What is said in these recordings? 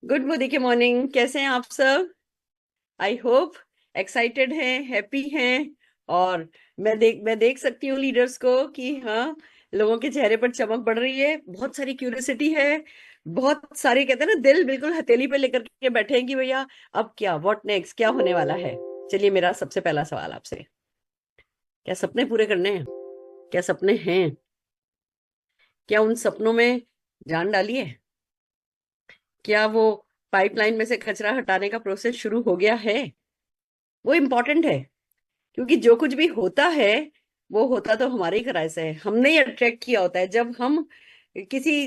Good Modi के morning. कैसे हैं आप सब? आई होप एक्साइटेड हैं, हैप्पी हैं। और मैं देख सकती हूँ लीडर्स को कि हाँ, लोगों के चेहरे पर चमक बढ़ रही है, बहुत सारी क्यूरियोसिटी है। बहुत सारे कहते हैं ना, दिल बिल्कुल हथेली पे लेकर के बैठे हैं कि भैया अब क्या, व्हाट नेक्स्ट, क्या होने वाला है। चलिए, मेरा सबसे पहला सवाल आपसे, क्या सपने पूरे करने हैं? क्या सपने हैं? क्या उन सपनों में जान डाली है? क्या वो पाइपलाइन में से कचरा हटाने का प्रोसेस शुरू हो गया है? वो इम्पोर्टेंट है, क्योंकि जो कुछ भी होता है वो होता तो हमारे ही कराए से है। हमने ही अट्रैक्ट किया होता है। जब हम किसी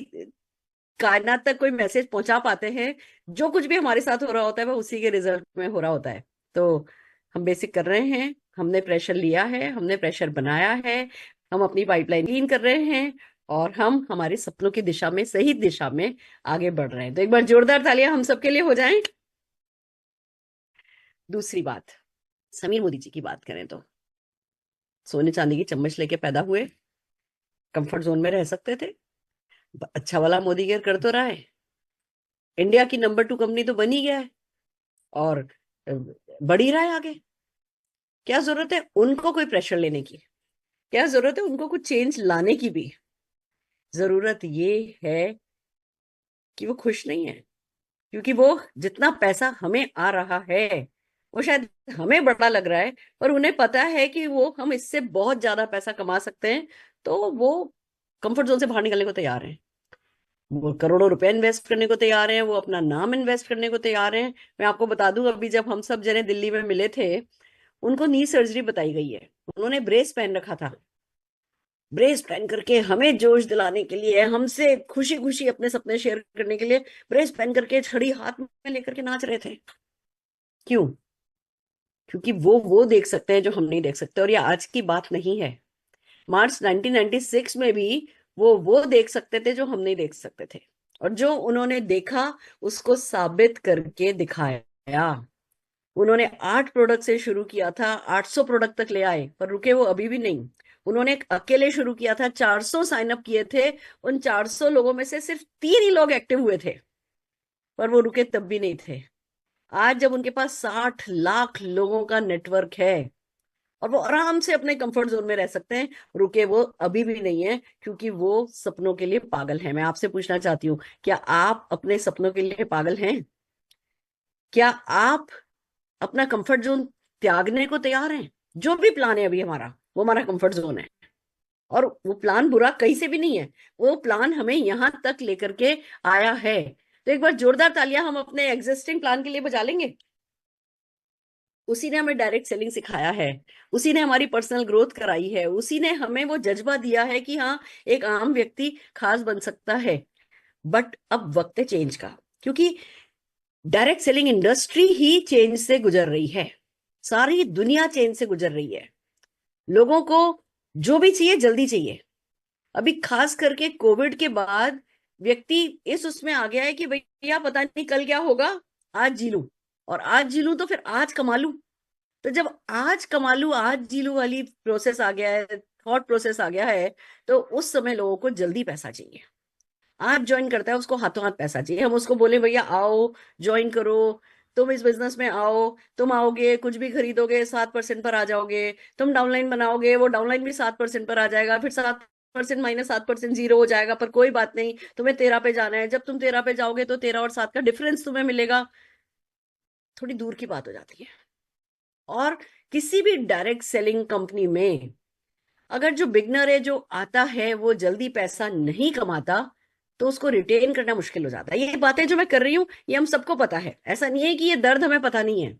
कायनात तक कोई मैसेज पहुंचा पाते हैं, जो कुछ भी हमारे साथ हो रहा होता है वो उसी के रिजल्ट में हो रहा होता है। तो हम बेसिक कर रहे हैं, हमने प्रेशर लिया है, हमने प्रेशर बनाया है, हम अपनी पाइपलाइन क्लीन कर रहे हैं, और हम हमारे सपनों की दिशा में, सही दिशा में आगे बढ़ रहे हैं। तो एक बार जोरदार तालियां हम सबके लिए हो जाएं। दूसरी बात, समीर मोदी जी की बात करें तो सोने चांदी की चम्मच लेके पैदा हुए, कंफर्ट जोन में रह सकते थे। अच्छा वाला मोदी केयर कर तो रहा है, इंडिया की नंबर 2 कंपनी तो बन ही गया है, और बढ़ ही रहा है आगे। क्या जरूरत है उनको कोई प्रेशर लेने की? क्या जरूरत है उनको कुछ चेंज लाने की भी? जरूरत ये है कि वो खुश नहीं है, क्योंकि वो जितना पैसा हमें आ रहा है वो शायद हमें बड़ा लग रहा है, पर उन्हें पता है कि वो हम इससे बहुत ज्यादा पैसा कमा सकते हैं। तो वो कंफर्ट जोन से बाहर निकलने को तैयार हैं। वो करोड़ों रुपए इन्वेस्ट करने को तैयार हैं, वो अपना नाम इन्वेस्ट करने को तैयार हैं। मैं आपको बता दूं, अभी जब हम सब जने दिल्ली में मिले थे, उनको नी सर्जरी बताई गई है। उन्होंने ब्रेस पहन रखा था। ब्रेस पहन करके हमें जोश दिलाने के लिए, हमसे खुशी खुशी अपने सपने शेयर करने के लिए, ब्रेस पहन करके छड़ी हाथ में लेकर के नाच रहे थे। क्यों? क्योंकि वो देख सकते हैं जो हम नहीं देख सकते। और ये आज की बात नहीं है, मार्च 1996 में भी वो देख सकते थे जो हम नहीं देख सकते थे। और जो उन्होंने देखा उसको साबित करके दिखाया। उन्होंने 8 प्रोडक्ट से शुरू किया था, 800 प्रोडक्ट तक ले आए, पर रुके वो अभी भी नहीं। उन्होंने अकेले शुरू किया था, 400 साइन अप किए थे। उन 400 लोगों में से सिर्फ 3 ही लोग एक्टिव हुए थे, पर वो रुके तब भी नहीं थे। आज जब उनके पास 60 लाख लोगों का नेटवर्क है और वो आराम से अपने कंफर्ट जोन में रह सकते हैं, रुके वो अभी भी नहीं है, क्योंकि वो सपनों के लिए पागल है। मैं आपसे पूछना चाहती हूँ, क्या आप अपने सपनों के लिए पागल हैं? क्या आप अपना कंफर्ट जोन त्यागने को तैयार हैं? जो भी प्लान है अभी हमारा, वो हमारा कंफर्ट जोन है। और वो प्लान बुरा कहीं से भी नहीं है, वो प्लान हमें यहां तक लेकर के आया है। तो एक बार जोरदार तालियां हम अपने एग्जिस्टिंग प्लान के लिए बजा लेंगे। उसी ने हमें डायरेक्ट सेलिंग सिखाया है, उसी ने हमारी पर्सनल ग्रोथ कराई है, उसी ने हमें वो जज्बा दिया है कि हाँ, एक आम व्यक्ति खास बन सकता है। बट अब वक्त है चेंज का, क्योंकि डायरेक्ट सेलिंग इंडस्ट्री ही चेंज से गुजर रही है। सारी दुनिया चेंज से गुजर रही है। लोगों को जो भी चाहिए जल्दी चाहिए। अभी खास करके कोविड के बाद व्यक्ति इस उसमें आ गया है कि भैया पता नहीं कल क्या होगा, आज जी लूं, और आज जी लूं तो फिर आज कमा लूं। तो जब आज कमा लूं, आज जी लूं वाली प्रोसेस आ गया है, थॉट प्रोसेस आ गया है, तो उस समय लोगों को जल्दी पैसा चाहिए। आज ज्वाइन करता है उसको हाथों हाथ पैसा चाहिए। हम उसको बोले भैया आओ, ज्वाइन करो, तुम इस बिजनेस में आओ, तुम आओगे कुछ भी खरीदोगे 7% पर आ जाओगे, तुम डाउनलाइन बनाओगे वो डाउनलाइन भी 7% पर आ जाएगा, फिर 7% माइनस 7% जीरो हो जाएगा, पर कोई बात नहीं, तुम्हें 13 पे जाना है। जब तुम 13 पे जाओगे तो 13 और 7 का डिफरेंस तुम्हें मिलेगा। थोड़ी दूर की बात हो जाती है। और किसी भी डायरेक्ट सेलिंग कंपनी में अगर जो बिगनर है, जो आता है, वो जल्दी पैसा नहीं कमाता, तो उसको रिटेन करना मुश्किल हो जाता है। ये बातें जो मैं कर रही हूँ ये हम सबको पता है, ऐसा नहीं है कि ये दर्द हमें पता नहीं है।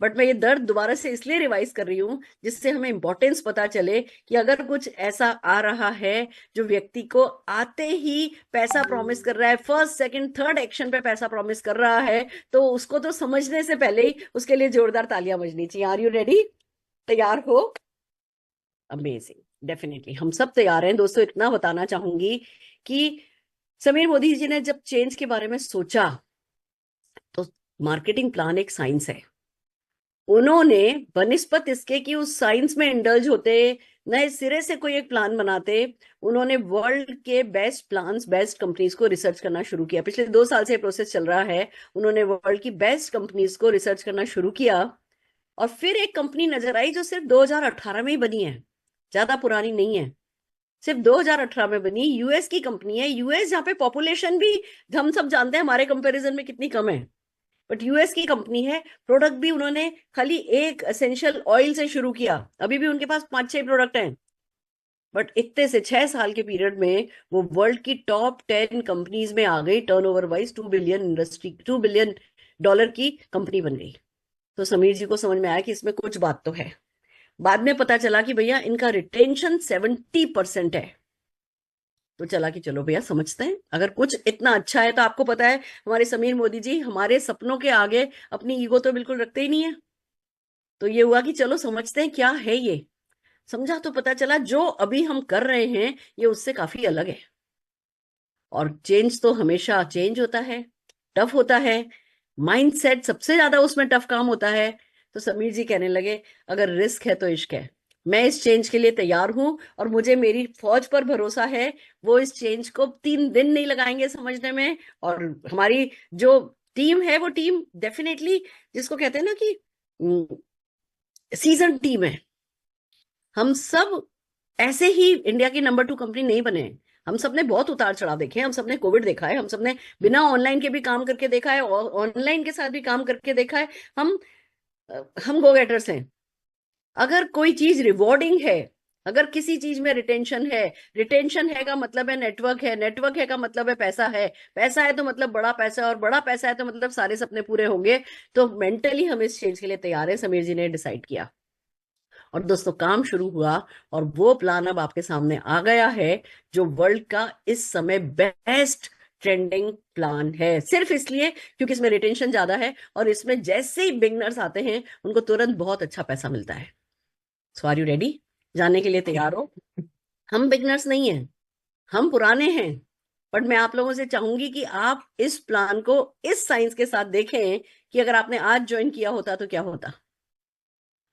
बट मैं ये दर्द दोबारा से इसलिए रिवाइज कर रही हूँ जिससे हमें इंपॉर्टेंस पता चले कि अगर कुछ ऐसा आ रहा है जो व्यक्ति को आते ही पैसा प्रॉमिस कर रहा है, फर्स्ट सेकंड थर्ड एक्शन पे पैसा प्रॉमिस कर रहा है, तो उसको तो समझने से पहले ही उसके लिए जोरदार तालियां बजनी चाहिए। Are you ready? तैयार हो? अमेजिंग। डेफिनेटली हम सब तैयार हैं दोस्तों। इतना बताना चाहूंगी कि समीर मोदी जी ने जब चेंज के बारे में सोचा, तो मार्केटिंग प्लान एक साइंस है। उन्होंने बनिस्पत इसके कि उस साइंस में इंडल्ज होते, नए सिरे से कोई एक प्लान बनाते। उन्होंने वर्ल्ड के बेस्ट प्लान्स, बेस्ट कंपनीज को रिसर्च करना शुरू किया। पिछले 2 साल से प्रोसेस चल रहा है। उन्होंने वर्ल्ड की बेस्ट कंपनीज को रिसर्च करना शुरू किया, और फिर एक कंपनी नजर आई जो सिर्फ 2018 में ही बनी है, ज्यादा पुरानी नहीं है, सिर्फ 2018 में बनी। यूएस की कंपनी है। यूएस जहाँ पे पॉपुलेशन भी हम सब जानते हैं हमारे कंपैरिजन में कितनी कम है, बट यूएस की कंपनी है। प्रोडक्ट भी उन्होंने खाली एक एसेंशियल ऑयल से शुरू किया। अभी भी उनके पास 5-6 प्रोडक्ट हैं, बट इतने से 6 साल के पीरियड में वो वर्ल्ड की टॉप 10 कंपनीज में आ गई। Turnover wise 2 billion industry, $2 billion की कंपनी बन गई। तो समीर जी को समझ में आया कि इसमें कुछ बात तो है। बाद में पता चला कि भैया इनका रिटेंशन 70% है। तो चला कि चलो भैया समझते हैं, अगर कुछ इतना अच्छा है तो आपको पता है हमारे समीर मोदी जी हमारे सपनों के आगे अपनी ईगो तो बिल्कुल रखते ही नहीं है। तो ये हुआ कि चलो समझते हैं क्या है ये। समझा तो पता चला जो अभी हम कर रहे हैं ये उससे काफी अलग है। और चेंज तो हमेशा चेंज होता है, टफ होता है। माइंडसेट सबसे ज्यादा उसमें टफ काम होता है। तो समीर जी कहने लगे अगर रिस्क है तो इश्क है। मैं इस चेंज के लिए तैयार हूं, और मुझे मेरी फौज पर भरोसा है। वो इस चेंज को 3 दिन नहीं लगाएंगे समझने में। और हमारी जो टीम है वो टीम डेफिनेटली, जिसको कहते हैं ना कि सीजन टीम है। हम सब ऐसे ही इंडिया की नंबर 2 कंपनी नहीं बने हैं। हम सबने बहुत उतार चढ़ाव देखे हैं। हम सबने कोविड देखा है, हम सबने बिना ऑनलाइन के भी काम करके देखा है, और ऑनलाइन के साथ भी काम करके देखा है। हम हम गो गेटर्स हैं। अगर कोई चीज रिवॉर्डिंग है, अगर किसी चीज में रिटेंशन है, रिटेंशन है का मतलब है नेटवर्क है, नेटवर्क है का मतलब है पैसा है, पैसा है तो मतलब बड़ा पैसा है, और बड़ा पैसा है तो मतलब सारे सपने पूरे होंगे। तो मेंटली हम इस चेंज के लिए तैयार है, समीर जी ने डिसाइड किया। और दोस्तों काम शुरू हुआ, और वो प्लान अब आपके सामने आ गया है, जो वर्ल्ड का इस समय बेस्ट ट्रेंडिंग प्लान है। सिर्फ इसलिए क्योंकि इसमें रिटेंशन ज्यादा है, और इसमें जैसे ही बिगनर्स आते हैं उनको तुरंत बहुत अच्छा पैसा मिलता है। सो आर यू रेडी? जानने के लिए तैयार हो? हम बिगनर्स नहीं हैं, हम पुराने हैं। बट मैं आप लोगों से चाहूंगी कि आप इस प्लान को इस साइंस के साथ देखें कि अगर आपने आज ज्वाइन किया होता तो क्या होता।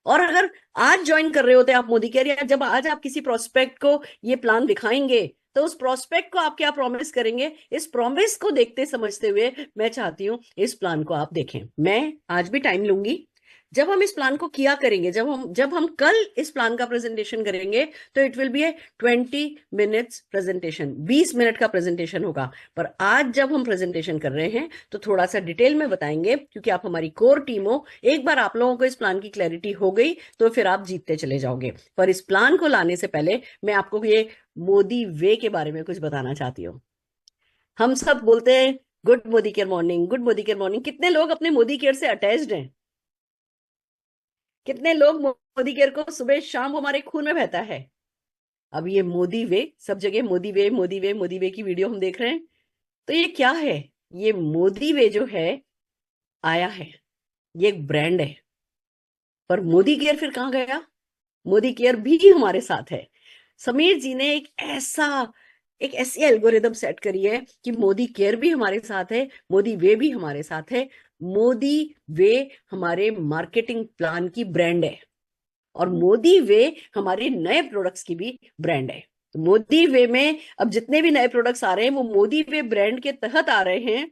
और अगर आज ज्वाइन कर रहे होते आप मोदी केयर, या जब आज आप किसी प्रोस्पेक्ट को ये प्लान दिखाएंगे, तो उस प्रोस्पेक्ट को आप क्या प्रॉमिस करेंगे? इस प्रॉमिस को देखते समझते हुए मैं चाहती हूं इस प्लान को आप देखें। मैं आज भी टाइम लूंगी। जब हम इस प्लान को किया करेंगे, जब हम कल इस प्लान का प्रेजेंटेशन करेंगे, तो it will be A 20 minutes presentation, 20 minute का प्रेजेंटेशन होगा। पर आज जब हम प्रेजेंटेशन कर रहे हैं तो थोड़ा सा डिटेल में बताएंगे, क्योंकि आप हमारी कोर टीम हो। एक बार आप लोगों को इस प्लान की क्लैरिटी हो गई तो फिर आप जीतते चले जाओगे। पर इस प्लान को लाने से पहले मैं आपको ये मोदी वे के बारे में कुछ बताना चाहती हूँ। हम सब बोलते हैं good Modi care morning, good Modi care morning. कितने लोग अपने मोदी केयर से अटैच्ड हैं? कितने लोग मोदी केयर को सुबह शाम हमारे खून में बहता है? अब ये मोदी वे, सब जगह मोदी वे मोदी वे मोदी वे की वीडियो हम देख रहे हैं। तो ये क्या है? ये मोदी वे जो है आया है, ये एक ब्रांड है। पर मोदी केयर फिर कहाँ गया? मोदी केयर भी हमारे साथ है। समीर जी ने एक ऐसी एल्गोरिदम सेट करी है कि मोदी केयर भी हमारे साथ है, मोदी वे भी हमारे साथ है। मोदी वे हमारे मार्केटिंग प्लान की ब्रांड है, और मोदी वे हमारे नए प्रोडक्ट्स की भी ब्रांड है। तो मोदी वे में अब जितने भी नए प्रोडक्ट्स आ रहे हैं वो मोदी वे ब्रांड के तहत आ रहे हैं।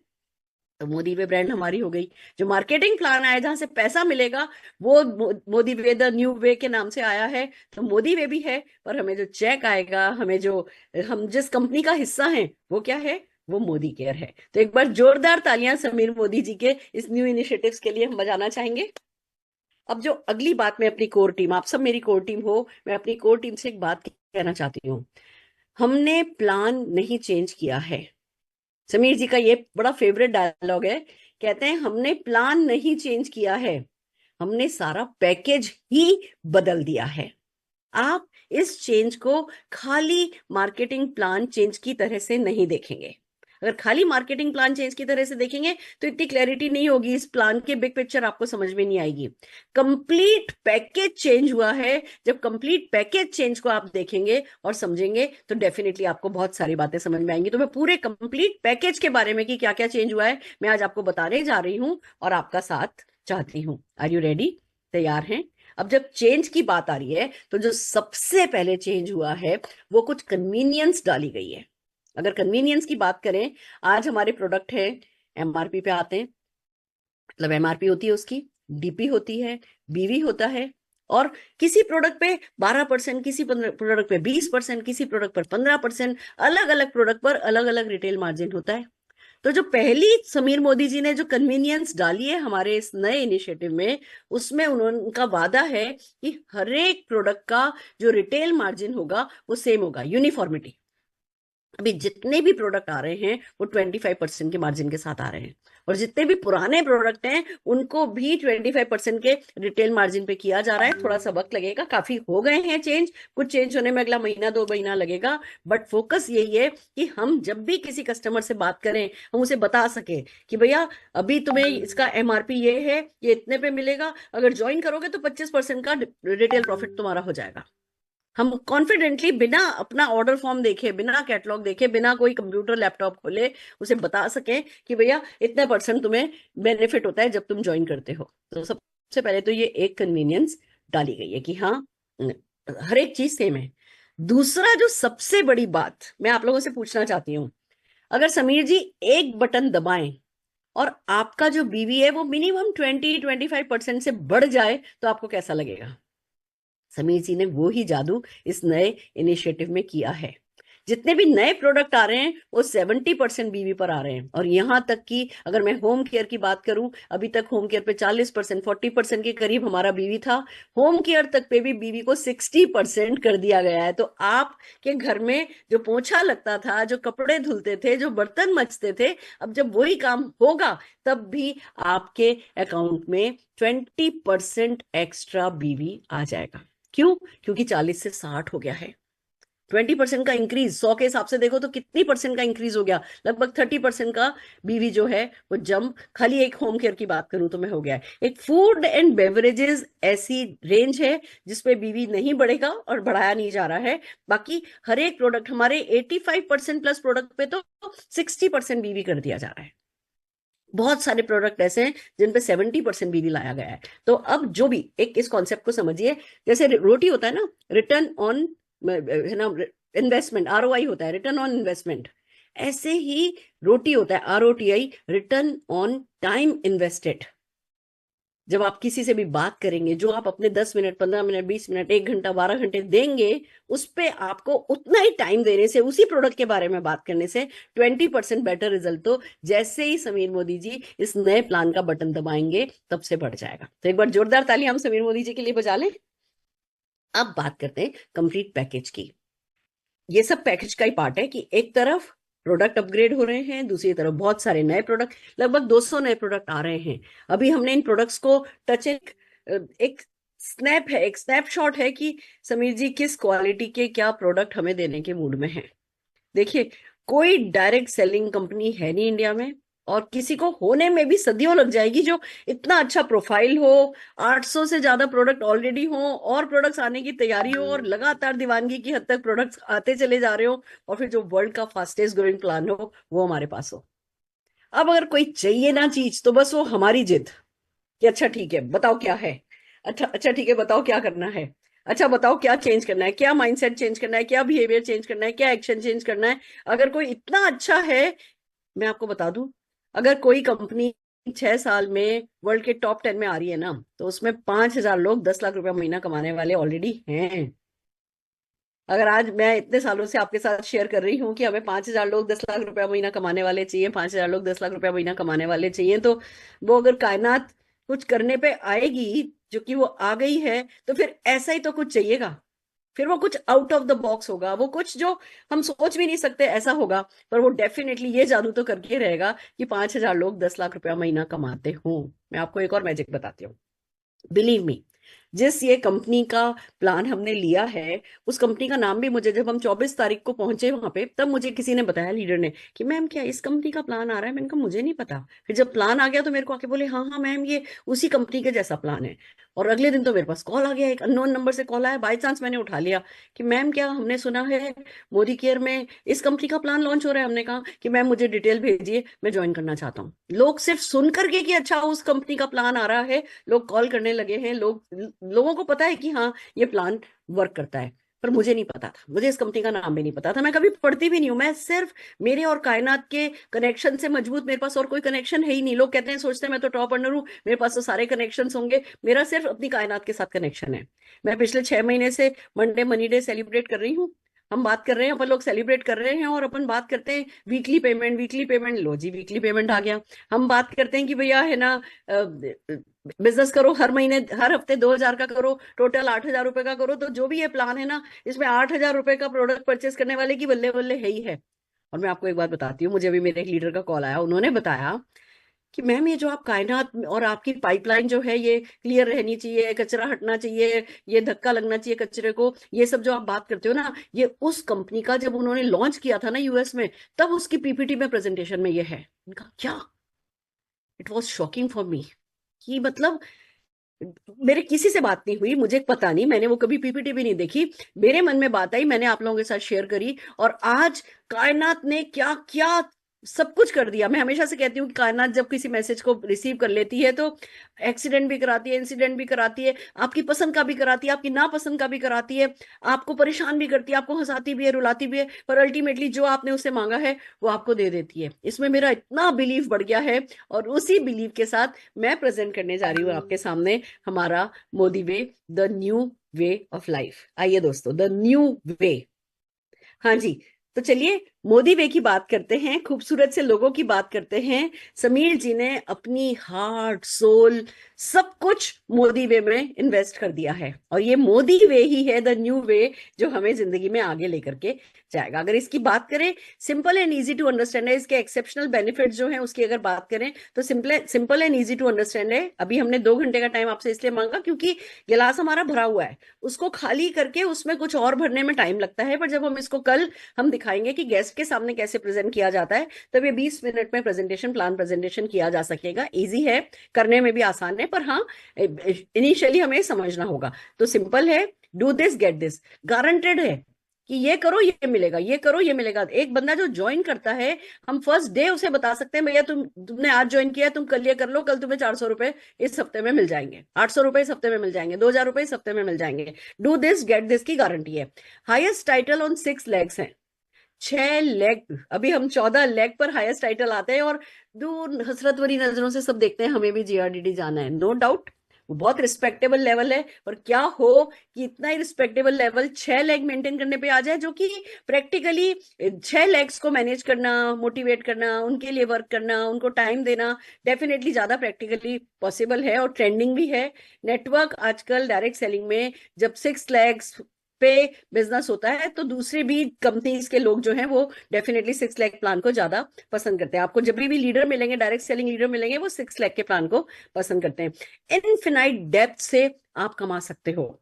तो मोदी वे ब्रांड हमारी हो गई। जो मार्केटिंग प्लान आया जहां से पैसा मिलेगा, वो मोदी वे द न्यू वे के नाम से आया है। तो मोदी वे भी है, पर हमें जो चेक आएगा, हम जिस कंपनी का हिस्सा हैं वो क्या है? वो मोदी केयर है। तो एक बार जोरदार तालियां समीर मोदी जी के इस न्यू इनिशिएटिव्स के लिए हम बजाना चाहेंगे। अब जो अगली बात, मैं अपनी कोर टीम, आप सब मेरी कोर टीम हो, मैं अपनी कोर टीम से एक बात कहना चाहती हूँ। हमने प्लान नहीं चेंज किया है। समीर जी का ये बड़ा फेवरेट डायलॉग है। कहते हैं हमने प्लान नहीं चेंज किया है, हमने सारा पैकेज ही बदल दिया है। आप इस चेंज को खाली मार्केटिंग प्लान चेंज की तरह से नहीं देखेंगे। अगर खाली मार्केटिंग प्लान चेंज की तरह से देखेंगे तो इतनी क्लैरिटी नहीं होगी, इस प्लान के बिग पिक्चर आपको समझ में नहीं आएगी। कंप्लीट पैकेज चेंज हुआ है। जब कंप्लीट पैकेज चेंज को आप देखेंगे और समझेंगे तो डेफिनेटली आपको बहुत सारी बातें समझ में आएंगी। तो मैं पूरे कंप्लीट पैकेज के बारे में कि क्या क्या चेंज हुआ है मैं आज आपको बताने जा रही हूं, और आपका साथ चाहती हूं। Are you ready? तैयार हैं? अब जब चेंज की बात आ रही है तो जो सबसे पहले चेंज हुआ है वो कुछ कन्वीनियंस डाली गई है। अगर कन्वीनियंस की बात करें, आज हमारे प्रोडक्ट है एमआरपी पे आते हैं, मतलब एमआरपी होती है उसकी, डीपी होती है, बीवी होता है, और किसी प्रोडक्ट पे 12%, किसी प्रोडक्ट पे 20%, किसी प्रोडक्ट पर 15%, अलग अलग प्रोडक्ट पर अलग अलग रिटेल मार्जिन होता है। तो जो पहली समीर मोदी जी ने जो कन्वीनियंस डाली है हमारे इस नए इनिशिएटिव में, उसमें उनका वादा है कि हर एक प्रोडक्ट का जो रिटेल मार्जिन होगा वो सेम होगा, यूनिफॉर्मिटी। अभी जितने भी प्रोडक्ट आ रहे हैं वो 25% के मार्जिन के साथ आ रहे हैं, और जितने भी पुराने प्रोडक्ट हैं उनको भी 25% के रिटेल मार्जिन पे किया जा रहा है। थोड़ा सा वक्त लगेगा, काफी हो गए हैं चेंज, कुछ चेंज होने में अगला महीना 2 महीना लगेगा, बट फोकस यही है कि हम जब भी किसी कस्टमर से बात करें हम उसे बता सके कि भैया अभी तुम्हें इसका एमआरपी ये है, ये इतने पे मिलेगा, अगर ज्वाइन करोगे तो 25% का रिटेल प्रॉफिट तुम्हारा हो जाएगा। हम कॉन्फिडेंटली बिना अपना ऑर्डर फॉर्म देखे, बिना कैटलॉग देखे, बिना कोई कंप्यूटर लैपटॉप खोले उसे बता सकें कि भैया इतने % तुम्हें बेनिफिट होता है जब तुम ज्वाइन करते हो। तो सबसे पहले तो ये एक कन्वीनियंस डाली गई है कि हाँ हर एक चीज सेम है। दूसरा जो सबसे बड़ी बात मैं आप लोगों से पूछना चाहती हूँ, अगर समीर जी एक बटन दबाएं और आपका जो बीवी है वो मिनिमम 20-25% से बढ़ जाए तो आपको कैसा लगेगा? समीर जी ने वो ही जादू इस नए इनिशिएटिव में किया है। जितने भी नए प्रोडक्ट आ रहे हैं वो 70% बीवी पर आ रहे हैं, और यहां तक कि अगर मैं होम केयर की बात करूं, अभी तक होम केयर पे 40%, 40% के करीब हमारा बीवी था, होम केयर तक पे भी बीवी को 60% कर दिया गया है। तो आपके घर में जो पोछा लगता था, जो कपड़े धुलते थे, जो बर्तन मचते थे, अब जब वही काम होगा तब भी आपके अकाउंट में 20% एक्स्ट्रा बीवी आ जाएगा। क्यों? क्योंकि 40 से 60 हो गया है। 20% का इंक्रीज, 100 के हिसाब से देखो तो कितनी % का इंक्रीज हो गया? लगभग 30% का बीवी जो है वो जंप, खाली एक होम केयर की बात करूं तो मैं हो गया है। एक फूड एंड बेवरेजेस ऐसी रेंज है जिसपे बीवी नहीं बढ़ेगा और बढ़ाया नहीं जा रहा है। बाकी हर एक प्रोडक्ट, हमारे 85% प्लस प्रोडक्ट पे तो 60% बीवी कर दिया जा रहा है। बहुत सारे प्रोडक्ट ऐसे हैं जिन पे 70% बीवी लाया गया है। तो अब जो भी एक इस कॉन्सेप्ट को समझिए, जैसे रोटी होता है ना, रिटर्न ऑन, है ना, इन्वेस्टमेंट, आरओआई होता है, रिटर्न ऑन इन्वेस्टमेंट, ऐसे ही रोटी होता है आरओटीआई, रिटर्न ऑन टाइम इन्वेस्टेड। जब आप किसी से भी बात करेंगे, जो आप अपने 10 मिनट, 15 मिनट, 20 मिनट, 1 घंटा, 12 घंटे देंगे, उस पे आपको उतना ही टाइम देने से, उसी प्रोडक्ट के बारे में बात करने से 20% बेटर रिजल्ट तो जैसे ही समीर मोदी जी इस नए प्लान का बटन दबाएंगे तब से बढ़ जाएगा। तो एक बार जोरदार ताली हम समीर मोदी जी के लिए बजा लें। अब बात करते हैं कंप्लीट पैकेज की। ये सब पैकेज का ही पार्ट है कि एक तरफ प्रोडक्ट अपग्रेड हो रहे हैं, दूसरी तरफ बहुत सारे नए प्रोडक्ट, लगभग 200 नए प्रोडक्ट आ रहे हैं। अभी हमने इन प्रोडक्ट्स को टच, एक स्नैप है, एक स्नैपशॉट है कि समीर जी किस क्वालिटी के क्या प्रोडक्ट हमें देने के मूड में है। देखिए, कोई डायरेक्ट सेलिंग कंपनी है नहीं इंडिया में, और किसी को होने में भी सदियों लग जाएगी जो इतना अच्छा प्रोफाइल हो, 800 से ज्यादा प्रोडक्ट ऑलरेडी हो, और प्रोडक्ट्स आने की तैयारी हो, और लगातार दीवानगी की हद तक प्रोडक्ट्स आते चले जा रहे हो, और फिर जो वर्ल्ड का फास्टेस्ट ग्रोइंग प्लान हो वो हमारे पास हो। अब अगर कोई चाहिए ना चीज तो बस वो हमारी जिद कि अच्छा ठीक है बताओ क्या है, अच्छा अच्छा ठीक है बताओ क्या करना है, अच्छा बताओ क्या चेंज करना है, क्या माइंडसेट चेंज करना है, क्या बिहेवियर चेंज करना है, क्या एक्शन चेंज करना है। अगर कोई इतना अच्छा है, मैं आपको बता दूं, अगर कोई कंपनी 6 साल में वर्ल्ड के टॉप 10 में आ रही है ना, तो उसमें 5,000 लोग 10 लाख रुपया महीना कमाने वाले ऑलरेडी हैं। अगर आज मैं इतने सालों से आपके साथ शेयर कर रही हूँ कि हमें 5,000 लोग 10 लाख रुपया महीना कमाने वाले चाहिए, 5,000 लोग 10 लाख रुपया महीना कमाने वाले चाहिए, तो वो अगर कायनात कुछ करने पे आएगी, जो कि वो आ गई है, तो फिर ऐसा ही तो कुछ चाहिएगा। फिर वो कुछ आउट ऑफ द बॉक्स होगा, वो कुछ जो हम सोच भी नहीं सकते ऐसा होगा, पर वो डेफिनेटली ये जादू तो करके रहेगा कि 5,000 लोग 10 लाख रुपया महीना कमाते हों। मैं आपको एक और मैजिक बताती हूँ, बिलीव मी। जिस ये कंपनी का प्लान हमने लिया है, उस कंपनी का नाम भी मुझे, जब हम 24 तारीख को पहुंचे वहां पे, तब मुझे किसी ने बताया, लीडर ने, कि मैम क्या इस कंपनी का प्लान आ रहा है? मैंने कहा मुझे नहीं पता। फिर जब प्लान आ गया तो मेरे को आके बोले हाँ हाँ मैम ये उसी कंपनी के जैसा प्लान है। और अगले दिन तो मेरे पास कॉल आ गया, एक अननोन नंबर से कॉल आया, बाई चांस मैंने उठा लिया कि मैम क्या हमने सुना है मोदी केयर में इस कंपनी का प्लान लॉन्च हो रहा है। हमने कहा कि मैम मुझे डिटेल भेजिए, मैं ज्वाइन करना चाहता हूँ। लोग सिर्फ सुन करके कि अच्छा उस कंपनी का प्लान आ रहा है, लोग कॉल करने लगे हैं, लोग लोगों को पता है कि हाँ ये प्लान वर्क करता है, पर मुझे नहीं पता था, मुझे इस कंपनी का नाम भी नहीं पता था, मैं कभी पढ़ती भी नहीं हूँ। मैं सिर्फ मेरे और कायनात के कनेक्शन से मजबूत, मेरे पास और कोई कनेक्शन है ही नहीं। लोग कहते हैं, सोचते हैं मैं तो टॉप अर्नर हूँ, मेरे पास तो सारे कनेक्शन होंगे, मेरा सिर्फ अपनी कायनात के साथ कनेक्शन है। मैं पिछले 6 महीने से मंडे मनी डे सेलिब्रेट कर रही हूँ। हम बात कर रहे हैं, अपन लोग सेलिब्रेट कर रहे हैं, और अपन बात करते हैं वीकली पेमेंट, वीकली पेमेंट, लो जी वीकली पेमेंट आ गया। हम बात करते हैं कि भैया है ना, बिजनेस करो, हर महीने हर हफ्ते 2,000 का करो, टोटल 8,000 रुपए का करो। तो जो भी ये प्लान है ना, इसमें 8,000 रुपए का प्रोडक्ट परचेस करने वाले की बल्ले बल्ले है ही है। और मैं आपको एक बात बताती हूँ, मुझे अभी मेरे एक लीडर का कॉल आया, उन्होंने बताया कि मैम ये जो आप कायनात और आपकी पाइपलाइन जो है ये क्लियर रहनी चाहिए, कचरा हटना चाहिए, ये धक्का लगना चाहिए कचरे को, ये सब जो आप बात करते हो ना, ये उस कंपनी का जब उन्होंने लॉन्च किया था ना यूएस में, तब उसकी पीपीटी में प्रेजेंटेशन में ये है। उनका क्या, it was shocking for me कि मतलब मेरे किसी से बात नहीं हुई, मुझे पता नहीं, मैंने वो कभी पीपीटी भी नहीं देखी, मेरे मन में बात आई, मैंने आप लोगों के साथ शेयर करी, और आज कायनात ने क्या क्या सब कुछ कर दिया। मैं हमेशा से कहती हूँ कि कायनात जब किसी मैसेज को रिसीव कर लेती है तो एक्सीडेंट भी कराती है, इंसिडेंट भी कराती है, आपकी पसंद का भी कराती है, आपकी नापसंद का भी कराती है, आपको परेशान भी करती है, आपको हंसाती भी है, रुलाती भी है, पर अल्टीमेटली जो आपने उससे मांगा है वो आपको दे देती है। इसमें मेरा इतना बिलीव बढ़ गया है, और उसी बिलीव के साथ मैं प्रेजेंट करने जा रही हूँ आपके सामने हमारा Modi way, the new way of life. आइए दोस्तों, द न्यू वे। हाँ जी, तो चलिए मोदी वे की बात करते हैं, खूबसूरत से लोगों की बात करते हैं। समीर जी ने अपनी हार्ट सोल सब कुछ मोदी वे में इन्वेस्ट कर दिया है, और ये मोदी वे ही है, द न्यू वे, जो हमें जिंदगी में आगे लेकर के जाएगा। अगर इसकी बात करें, simple and easy to understand है, इसके एक्सेप्शनल बेनिफिट्स जो हैं उसकी अगर बात करें तो simple and easy to understand है। अभी हमने 2 घंटे का टाइम आपसे इसलिए मांगा क्योंकि गिलास हमारा भरा हुआ है, उसको खाली करके उसमें कुछ और भरने में टाइम लगता है, पर जब हम इसको कल हम दिखाएंगे कि गेस्ट के सामने कैसे प्रेजेंट किया जाता है, तब ये 20 मिनट में प्रेजेंटेशन, प्लान प्रेजेंटेशन किया जा सकेगा। इजी है, करने में भी आसान है, पर हाँ इनिशियली हमें समझना होगा। तो सिंपल है, do this get this, guaranteed है कि ये करो ये मिलेगा, ये करो ये मिलेगा। एक बंदा जो ज्वाइन करता है, हम फर्स्ट डे उसे बता सकते हैं, भैया तुमने आज ज्वाइन किया, तुम कल ये कर लो, कल तुम्हें 400 रुपए इस हफ्ते में मिल जाएंगे, 800 रुपए इस हफ्ते में मिल जाएंगे, 2,000 रुपए इस हफ्ते में मिल जाएंगे। डू दिस गेट दिस की गारंटी है। हाईएस्ट टाइटल ऑन 6 लेग्स है, 6 लेग, अभी हम 14 लेग पर हाईएस्ट टाइटल आते हैं, और दूर हसरत भरी नजरों से सब देखते हैं हमें भी जीआरडीडी जाना है, नो डाउट वो बहुत रिस्पेक्टेबल लेवल है। पर क्या हो कि इतना ही रिस्पेक्टेबल लेवल 6 लेग मेंटेन करने पे आ जाए, जो कि प्रैक्टिकली 6 लेग्स को मैनेज करना, मोटिवेट करना, उनके लिए वर्क करना, उनको टाइम देना, डेफिनेटली ज्यादा प्रैक्टिकली पॉसिबल है, और ट्रेंडिंग भी है। नेटवर्क आजकल डायरेक्ट सेलिंग में जब 6 लेग्स पे बिजनेस होता है, तो दूसरे भी कंपनीज के लोग जो हैं वो डेफिनेटली 6 लेग प्लान को ज्यादा पसंद करते हैं। आपको जब भी लीडर मिलेंगे, डायरेक्ट सेलिंग लीडर मिलेंगे, वो 6 लेग के प्लान को पसंद करते हैं। इनफिनाइट डेप्थ से आप कमा सकते हो।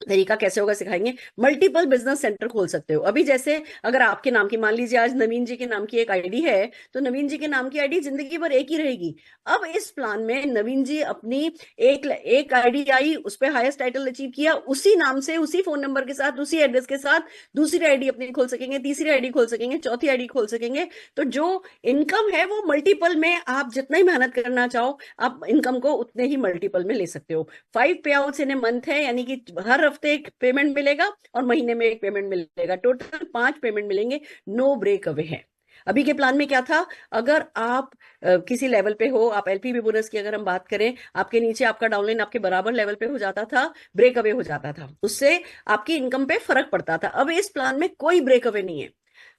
तरीका कैसे होगा सिखाएंगे। मल्टीपल बिजनेस सेंटर खोल सकते हो। अभी जैसे अगर आपके नाम की, मान लीजिए आज नवीन जी के नाम की एक आईडी है, तो नवीन जी के नाम की आईडी जिंदगी भर एक ही रहेगी। अब इस प्लान में नवीन जी अपनी एक आईडी आई, उस पर हाईएस्ट टाइटल अचीव किया, उसी नाम से, उसी फोन नंबर के साथ, उसी एड्रेस के साथ दूसरी आईडी अपनी खोल सकेंगे, तीसरी आईडी खोल सकेंगे, चौथी आईडी खोल सकेंगे। तो जो इनकम है वो मल्टीपल में, आप जितना ही मेहनत करना चाहो आप इनकम को उतने ही मल्टीपल में ले सकते हो। 5 पे आउट्स इन ए मंथ है, यानी कि हर हफ्ते एक पेमेंट मिलेगा और महीने में एक पेमेंट मिलेगा, टोटल 5 पेमेंट मिलेंगे। नो ब्रेक अवे है। अभी के प्लान में क्या था, अगर आप किसी लेवल पे हो, आप एलपीवी बोनस की अगर हम बात करें, आपके नीचे आपका डाउनलाइन आपके बराबर लेवल पे हो जाता था, ब्रेक अवे हो जाता था, उससे आपकी इनकम पे फर्क पड़ता था। अब इस प्लान में कोई ब्रेक अवे नहीं है,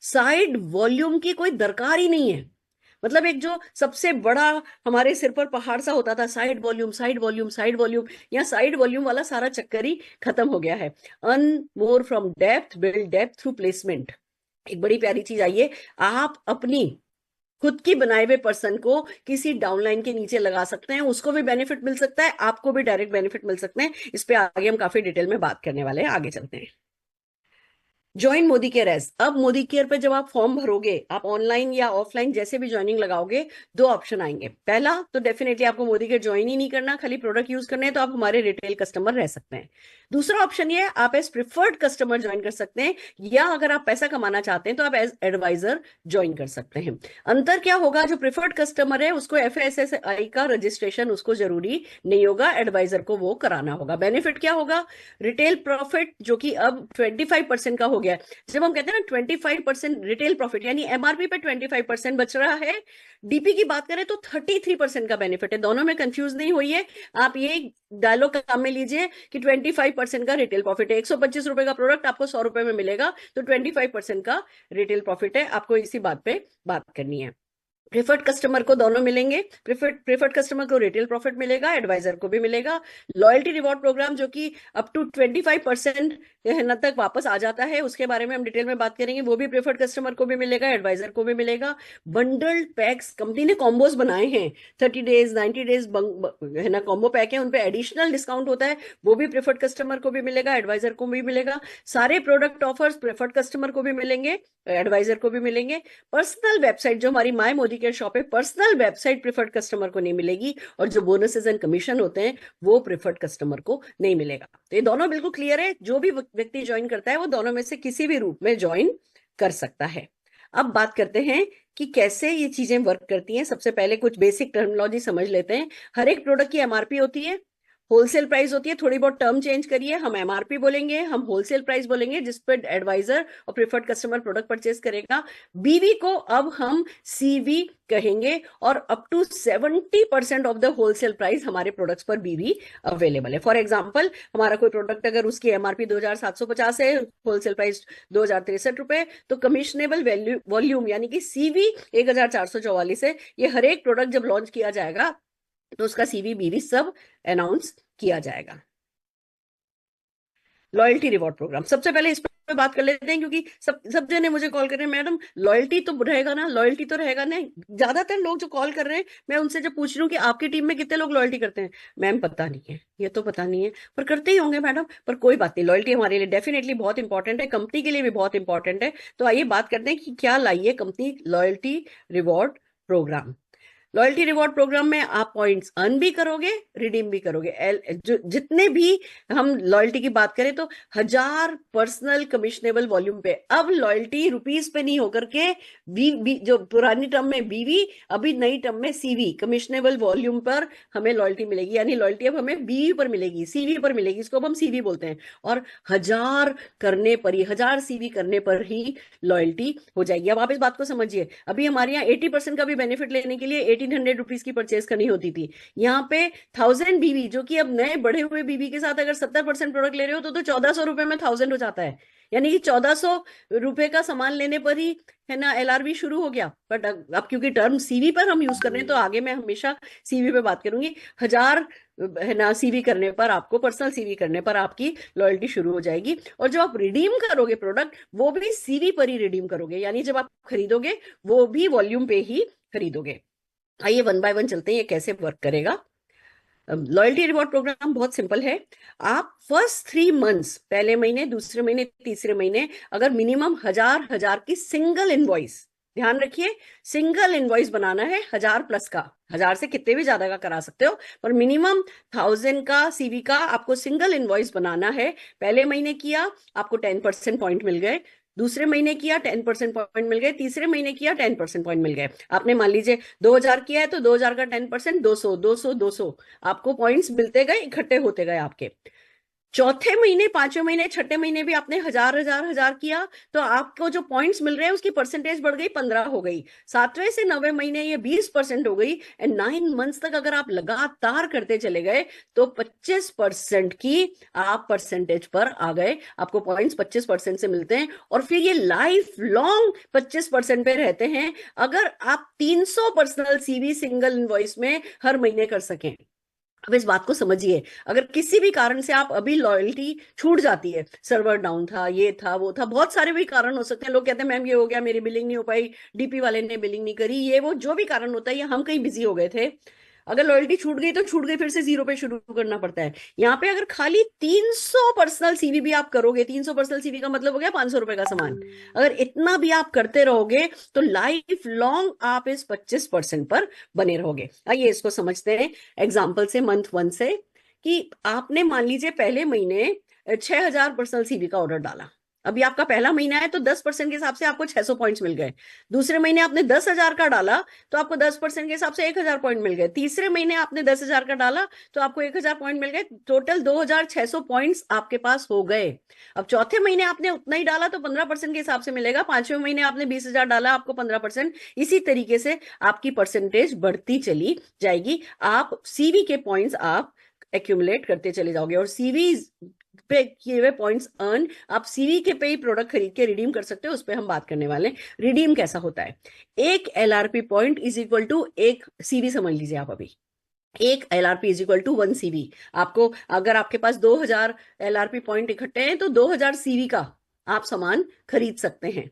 साइड वॉल्यूम की कोई दरकार ही नहीं है। मतलब एक जो सबसे बड़ा हमारे सिर पर पहाड़ सा होता था, side volume side volume side volume, या साइड वॉल्यूम वाला सारा चक्कर ही खत्म हो गया है। Earn more from depth, build depth through placement. एक बड़ी प्यारी चीज आई है, आप अपनी खुद की बनाए हुए पर्सन को किसी डाउनलाइन के नीचे लगा सकते हैं, उसको भी बेनिफिट मिल सकता है, आपको भी डायरेक्ट बेनिफिट मिल सकते हैं। इस पे आगे हम काफी डिटेल में बात करने वाले हैं, आगे चलते हैं। ज्वाइन मोदी केयर एज, अब मोदी केयर पे जब आप फॉर्म भरोगे, आप ऑनलाइन या ऑफलाइन जैसे भी ज्वाइनिंग लगाओगे, दो ऑप्शन आएंगे। पहला तो डेफिनेटली आपको मोदी केयर ज्वाइन ही नहीं करना, खाली प्रोडक्ट यूज करने हैं, तो आप हमारे रिटेल कस्टमर रह सकते हैं। दूसरा ऑप्शन ये है, आप एज प्रिफर्ड कस्टमर ज्वाइन कर सकते हैं, या अगर आप पैसा कमाना चाहते हैं तो आप एज एडवाइजर ज्वाइन कर सकते हैं। अंतर क्या होगा, जो प्रिफर्ड कस्टमर है उसको FSSAI का रजिस्ट्रेशन उसको जरूरी नहीं होगा, एडवाइजर को वो कराना होगा। बेनिफिट क्या होगा, रिटेल प्रॉफिट जो कि अब 25% का हो गया है। जब हम कहते हैं ना 25% रिटेल प्रॉफिट, यानी MRP पे 25% बच रहा है, डीपी की बात करें तो 33% का बेनिफिट है। दोनों में कंफ्यूज नहीं होइए, आप ये डायलॉग काम में लीजिए कि 25% का रिटेल प्रॉफिट है। 125 रुपए का प्रोडक्ट आपको 100 रुपए में मिलेगा, तो 25% का रिटेल प्रॉफिट है। आपको इसी बात पे बात करनी है। प्रिफर्ड कस्टमर को दोनों मिलेंगे, प्रिफर्ड कस्टमर को रिटेल प्रॉफिट मिलेगा, एडवाइजर को भी मिलेगा। लॉयल्टी रिवॉर्ड प्रोग्राम जो कि अप टू 25% तक वापस आ जाता है, उसके बारे में हम डिटेल में बात करेंगे, वो भी प्रिफर्ड कस्टमर को भी मिलेगा, एडवाइजर को भी मिलेगा। बंडल्ड पैक्स, कंपनी ने कॉम्बोज बनाए हैं, 30 डेज 90 डेज है ना कॉम्बो पैक है, उनपे एडिशनल डिस्काउंट होता है, वो भी प्रिफर्ड कस्टमर को भी मिलेगा, एडवाइजर को भी मिलेगा। सारे प्रोडक्ट ऑफर्स प्रिफर्ड कस्टमर को भी मिलेंगे, एडवाइजर को भी मिलेंगे। पर्सनल वेबसाइट जो हमारी माय मोदी केयर शॉप है, पर्सनल वेबसाइट प्रिफर्ड कस्टमर को नहीं मिलेगी, और जो बोनसेस एंड कमीशन होते हैं वो प्रिफर्ड कस्टमर को नहीं मिलेगा। तो ये दोनों बिल्कुल क्लियर है, जो भी व्यक्ति ज्वाइन करता है वो दोनों में से किसी भी रूप में ज्वाइन कर सकता है। अब बात करते हैं कि कैसे ये चीजें वर्क करती हैं। सबसे पहले कुछ बेसिक टर्मिनोलॉजी समझ लेते हैं। हर एक प्रोडक्ट की MRP होती है, होलसेल प्राइस होती है, थोड़ी बहुत टर्म चेंज करिए, हम MRP बोलेंगे, हम होलसेल प्राइस बोलेंगे जिस पर एडवाइजर और प्रिफर्ड कस्टमर प्रोडक्ट परचेज करेगा। BV को अब हम CV कहेंगे, और up to 70% of the wholesale price हमारे प्रोडक्ट्स पर BV अवेलेबल है। फॉर एग्जाम्पल, हमारा कोई प्रोडक्ट अगर उसकी MRP 2750 है, होलसेल प्राइस 2063 रुपए, तो कमिशनेबल वैल्यू वॉल्यूम यानी कि CV 1444 है। ये हर एक प्रोडक्ट जब लॉन्च किया जाएगा तो उसका CV BV सब अनाउंस किया जाएगा। लॉयल्टी रिवॉर्ड प्रोग्राम, सबसे पहले इस पर बात कर लेते हैं, क्योंकि सब जने मुझे कॉल कर रहे हैं, मैडम लॉयल्टी तो रहेगा ना, लॉयल्टी तो रहेगा ना। ज्यादातर लोग जो कॉल कर रहे हैं, मैं उनसे जब पूछ रही हूँ कि आपकी टीम में कितने लोग लॉयल्टी करते हैं, मैम पता नहीं है, ये तो पता नहीं है, पर करते ही होंगे मैडम। पर कोई बात नहीं, लॉयल्टी हमारे लिए डेफिनेटली बहुत इंपॉर्टेंट है, कंपनी के लिए भी बहुत इंपॉर्टेंट है। तो आइए बात करते हैं कि क्या लाई है company loyalty reward program. Loyalty reward program में आप पॉइंट्स अर्न भी करोगे, रिडीम भी करोगे। जितने भी हम लॉयल्टी की बात करें तो 1000 पर्सनल कमिशनेबल वॉल्यूम पे, अब लॉयल्टी रुपीस पे नहीं होकर के जो पुरानी टर्म में BV, अभी नई टर्म में CV कमिशनेबल वॉल्यूम पर हमें लॉयल्टी मिलेगी। यानी लॉयल्टी अब हमें BV पर मिलेगी, CV पर मिलेगी, इसको अब हम CV बोलते हैं। और 1000 करने पर ही, 1000 CV करने पर ही लॉयल्टी हो जाएगी। अब आप इस बात को समझिए, अभी हमारे यहाँ 80% का भी बेनिफिट लेने के लिए 1800 रुपीज की परचेज करनी होती थी, यहाँ पे 1000 BV, जो कि अब नए बढ़े हुए BV के साथ अगर 70% प्रोडक्ट ले रहे हो तो 1400 रुपए में 1000 हो जाता है। यानी कि 1400 रुपए का सामान लेने पर ही है ना LRV शुरू हो गया। बट अब क्योंकि टर्म CV पर हम यूज कर रहे हैं, तो आगे मैं हमेशा CV पे बात करूंगी। 1000 है ना CV करने पर, आपको पर्सनल CV करने पर आपकी लॉयल्टी शुरू हो जाएगी। और जब आप रिडीम करोगे प्रोडक्ट, वो भी CV पर ही रिडीम करोगे, यानी जब आप खरीदोगे वो भी वॉल्यूम पे ही खरीदोगे। आइए वन बाय वन चलते हैं ये कैसे वर्क करेगा। लॉयल्टी रिवॉर्ड प्रोग्राम बहुत सिंपल है। आप फर्स्ट 3 मंथ्स, पहले महीने, दूसरे महीने, तीसरे महीने, अगर मिनिमम 1000 की सिंगल इनवॉइस, ध्यान रखिए सिंगल इनवॉइस बनाना है, 1000+ का, 1000 से कितने भी ज्यादा का करा सकते हो, पर मिनिमम 1000 का CV का आपको सिंगल इनवॉइस बनाना है। पहले महीने किया, आपको 10% पॉइंट मिल गए, दूसरे महीने किया 10% पॉइंट मिल गए, तीसरे महीने किया 10% पॉइंट मिल गए। आपने मान लीजिए 2000 किया है तो 2000 का 10% 200 200 200 आपको पॉइंट्स मिलते गए, इकट्ठे होते गए आपके। चौथे महीने, पांचवें महीने, छठे महीने भी आपने 1000 किया, तो आपको जो पॉइंट्स मिल रहे हैं उसकी परसेंटेज बढ़ गई, 15 हो गई। 7वें से 9वें महीने ये 20% हो गई। एंड 9 मंथ्स तक अगर आप लगातार करते चले गए तो 25% की आप परसेंटेज पर आ गए, आपको पॉइंट्स 25% से मिलते हैं, और फिर ये लाइफ लॉन्ग 25% पे रहते हैं, अगर आप 300 पर्सनल CV सिंगल इनवॉइस में हर महीने कर सकें। अब इस बात को समझिए, अगर किसी भी कारण से आप अभी लॉयल्टी छूट जाती है, सर्वर डाउन था, ये था, वो था, बहुत सारे भी कारण हो सकते हैं। लोग कहते हैं मैम ये हो गया, मेरी बिलिंग नहीं हो पाई, DP वाले ने बिलिंग नहीं करी, ये वो जो भी कारण होता है, या हम कहीं बिजी हो गए थे, अगर लॉयल्टी छूट गई तो छूट गई, फिर से जीरो पे शुरू करना पड़ता है। यहाँ पे अगर खाली 300 पर्सनल सीवी भी आप करोगे, 300 पर्सनल सीवी का मतलब हो गया 500 रुपए का सामान, अगर इतना भी आप करते रहोगे तो लाइफ लॉन्ग आप इस 25% पर बने रहोगे। आइए इसको समझते हैं एग्जाम्पल से, मंथ 1 से। कि आपने मान लीजिए पहले महीने 6,000 पर्सनल सीवी का ऑर्डर डाला। अभी आपका पहला महीना है तो 10% के हिसाब से आपको 600 पॉइंट्स मिल गए। दूसरे महीने आपने 10,000 का डाला तो आपको 10% के हिसाब से 1,000 पॉइंट मिल गए। तीसरे महीने आपने 10,000 का डाला तो आपको 1,000 पॉइंट मिल गए। टोटल 2,600 पॉइंट्स आपके पास हो गए। अब चौथे महीने आपने उतना ही डाला तो 15% के हिसाब से मिलेगा। पांचवें महीने आपने 20,000 डाला, आपको 15%। इसी तरीके से आपकी परसेंटेज बढ़ती चली जाएगी। आप सीवी के पॉइंट्स आप एक्यूमुलेट करते चले जाओगे, और सीवी पे किए हुए पॉइंट्स अर्न आप सीवी के पे ही प्रोडक्ट खरीद के रिडीम कर सकते हो। उस पर हम बात करने वाले हैं। रिडीम कैसा होता है? एक LRP point is equal to एक सीवी। समझ लीजिए आप अभी, एक LRP is equal to 1 CV. आपको अगर आपके पास 2,000 एलआरपी पॉइंट इकट्ठे हैं तो 2,000 सीवी का आप सामान खरीद सकते हैं।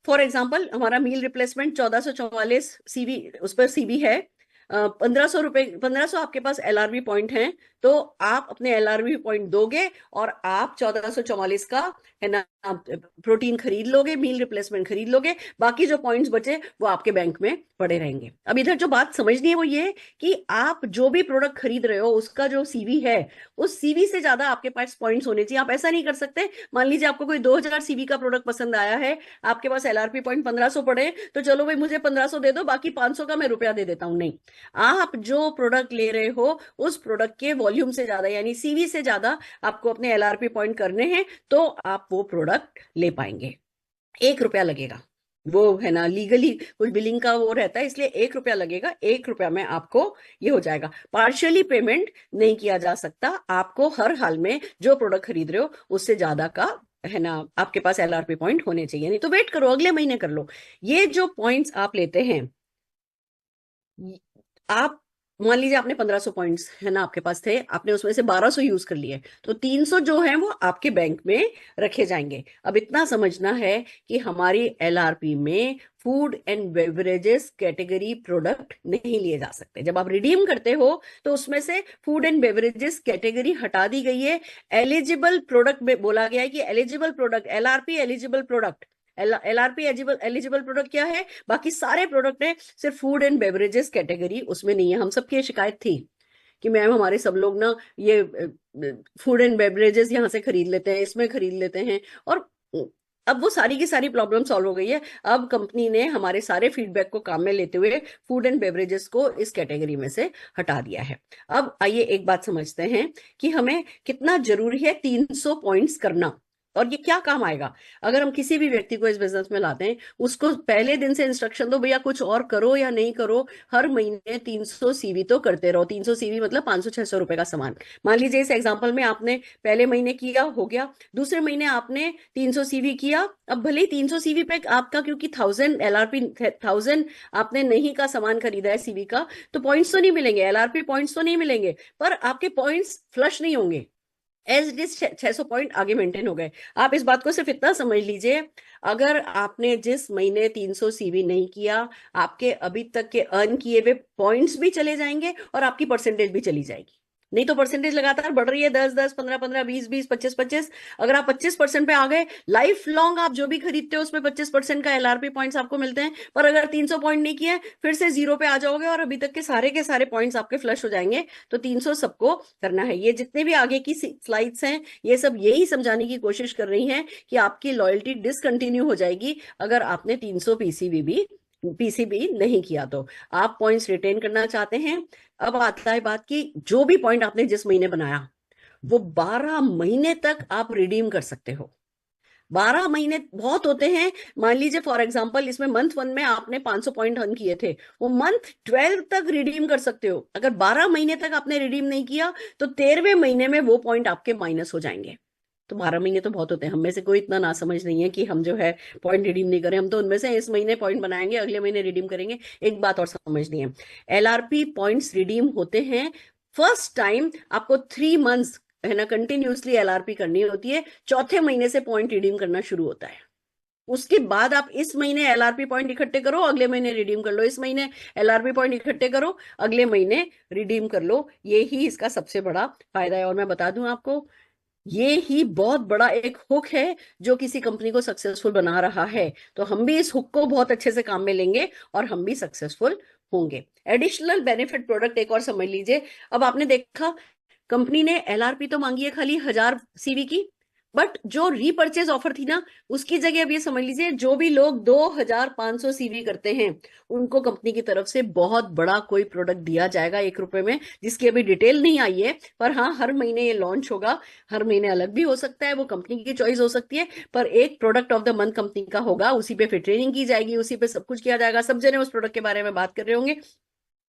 फॉर एग्जाम्पल, हमारा मील रिप्लेसमेंट 1444 सीवी, उस पर सीवी है। 1,500 रुपए, 1,500 आपके पास एलआरबी पॉइंट हैं, तो आप अपने एलआरबी पॉइंट दोगे और आप 1444 का है ना प्रोटीन खरीद लोगे, मील रिप्लेसमेंट खरीद लोगे। बाकी जो पॉइंट्स बचे वो आपके बैंक में पड़े रहेंगे। अब इधर जो बात समझनी है वो ये कि आप जो भी प्रोडक्ट खरीद रहे हो उसका जो सीवी है, उस सीवी से ज्यादा आपके पास पॉइंट्स होने चाहिए। आप ऐसा नहीं कर सकते, मान लीजिए आपको कोई 2,000 सीवी का प्रोडक्ट पसंद आया है, आपके पास एलआरपी पॉइंट 1,500 पड़े, तो चलो भाई मुझे 1,500 दे दो, बाकी 500 का मैं रुपया दे देता हूं। नहीं, आप जो प्रोडक्ट ले रहे हो उस प्रोडक्ट के वॉल्यूम से ज्यादा यानी सीवी से ज्यादा आपको अपने एलआरपी पॉइंट करने हैं, तो आप वो प्रोडक्ट ले पाएंगे। 1 रुपया लगेगा, वो है ना लीगली कुछ बिलिंग का वो रहता है, इसलिए 1 रुपया लगेगा। 1 रुपया में आपको ये हो जाएगा। पार्शियली पेमेंट नहीं किया जा सकता, आपको हर हाल में जो प्रोडक्ट खरीद रहे हो उससे ज्यादा का है ना आपके पास एलआरपी पॉइंट होने चाहिए। नहीं तो वेट करो, अगले महीने कर लो। ये जो पॉइंट्स आप लेते हैं, आप मान लीजिए आपने 1,500 पॉइंट्स है ना आपके पास थे, आपने उसमें से 1,200 यूज कर लिए, तो 300 जो है वो आपके बैंक में रखे जाएंगे। अब इतना समझना है कि हमारी एलआरपी में food and beverages category product नहीं लिए जा सकते। जब आप रिडीम करते हो तो उसमें से फूड एंड बेवरेजेस कैटेगरी हटा दी गई है। एलिजिबल प्रोडक्ट में बोला गया है कि eligible product, LRP eligible product, LRP eligible product क्या है? बाकी सारे प्रोडक्ट है, सिर्फ फूड एंड बेवरेजेस कैटेगरी उसमें नहीं है। हम सबकी ये शिकायत थी कि मैम हमारे सब लोग ना ये फूड एंड बेवरेजेस यहाँ से खरीद लेते हैं, इसमें खरीद लेते हैं, और अब वो सारी की सारी प्रॉब्लम सॉल्व हो गई है। अब कंपनी ने हमारे सारे फीडबैक को काम में लेते हुए फूड एंड बेवरेजेस को इस कैटेगरी में से हटा दिया है। अब आइए एक बात समझते हैं कि हमें कितना जरूरी है 300 पॉइंट्स करना, और ये क्या काम आएगा। अगर हम किसी भी व्यक्ति को इस बिजनेस में लाते हैं, उसको पहले दिन से इंस्ट्रक्शन दो, भैया कुछ और करो या नहीं करो, हर महीने 300 सीवी तो करते रहो। 300 सीवी मतलब 500-600 रुपए का सामान। मान लीजिए इस एग्जांपल में आपने पहले महीने किया, हो गया, दूसरे महीने आपने 300 सीवी किया। अब भले ही 300 सीवी पे आपका, क्योंकि 1,000 एलआरपी, 1,000 आपने नहीं का सामान खरीदा है सीवी का, तो पॉइंट्स तो नहीं मिलेंगे, एलआरपी पॉइंट्स तो नहीं मिलेंगे, पर आपके पॉइंट्स फ्लश नहीं होंगे। एज इट इज 600 पॉइंट आगे मेंटेन हो गए। आप इस बात को सिर्फ इतना समझ लीजिए, अगर आपने जिस महीने 300 सीवी नहीं किया, आपके अभी तक के अर्न किए हुए पॉइंट्स भी चले जाएंगे और आपकी परसेंटेज भी चली जाएगी। नहीं तो परसेंटेज लगातार बढ़ रही है, 10-10, 15-15, 20-20, 25-25। अगर आप 25% पे आ गए, लाइफ लॉन्ग आप जो भी खरीदते हो उसमें 25% का एलआरपी पॉइंट्स आपको मिलते हैं। पर अगर 300 पॉइंट नहीं किए, फिर से जीरो पे आ जाओगे और अभी तक के सारे पॉइंट्स आपके फ्लश हो जाएंगे। तो 300 सबको करना है। ये जितने भी आगे की स्लाइड्स हैं, ये सब यही समझाने की कोशिश कर रही हैं कि आपकी लॉयल्टी डिसकंटिन्यू हो जाएगी अगर आपने 300 पीसीबी नहीं किया। तो आप पॉइंट्स रिटेन करना चाहते हैं। अब आता है बात कि जो भी पॉइंट आपने जिस महीने बनाया वो 12 महीने तक आप रिडीम कर सकते हो। 12 महीने बहुत होते हैं। मान लीजिए फॉर एग्जांपल इसमें मंथ 1 में आपने 500 पॉइंट अर्न किए थे, वो मंथ 12 तक रिडीम कर सकते हो। अगर 12 महीने तक आपने रिडीम नहीं किया तो 13वें महीने में वो पॉइंट आपके माइनस हो जाएंगे। तो 12 महीने तो बहुत होते हैं। हम में से कोई इतना ना समझ नहीं है कि हम जो है पॉइंट रिडीम नहीं करें। हम तो उनमें से इस महीने पॉइंट बनाएंगे, अगले महीने रिडीम करेंगे। एक बात और समझनी है, एलआरपी पॉइंट्स रिडीम होते हैं फर्स्ट टाइम आपको 3 मंथ्स है ना कंटिन्यूसली एलआरपी करनी होती है। चौथे महीने से पॉइंट रिडीम करना शुरू होता है। उसके बाद आप इस महीने एलआरपी पॉइंट इकट्ठे करो, अगले महीने रिडीम कर लो, इस महीने एलआरपी पॉइंट इकट्ठे करो, अगले महीने रिडीम कर लो। ये ही इसका सबसे बड़ा फायदा है। और मैं बता दूं आपको, ये ही बहुत बड़ा एक हुक है जो किसी कंपनी को सक्सेसफुल बना रहा है। तो हम भी इस हुक को बहुत अच्छे से काम में लेंगे और हम भी सक्सेसफुल होंगे। एडिशनल बेनिफिट प्रोडक्ट एक और समझ लीजिए। अब आपने देखा, कंपनी ने एलआरपी तो मांगी है खाली 1000 सीवी की, बट जो रीपर्चेज ऑफर थी ना, उसकी जगह अब ये समझ लीजिए, जो भी लोग 2500 सीवी करते हैं उनको कंपनी की तरफ से बहुत बड़ा कोई प्रोडक्ट दिया जाएगा 1 रुपए में, जिसकी अभी डिटेल नहीं आई है। पर हाँ, हर महीने ये लॉन्च होगा, हर महीने अलग भी हो सकता है, वो कंपनी की चॉइस हो सकती है, पर एक product of the month company का होगा। उसी पे फिर ट्रेनिंग की जाएगी, उसी पे सब कुछ किया जाएगा, सब जने उस प्रोडक्ट के बारे में बात कर रहे होंगे,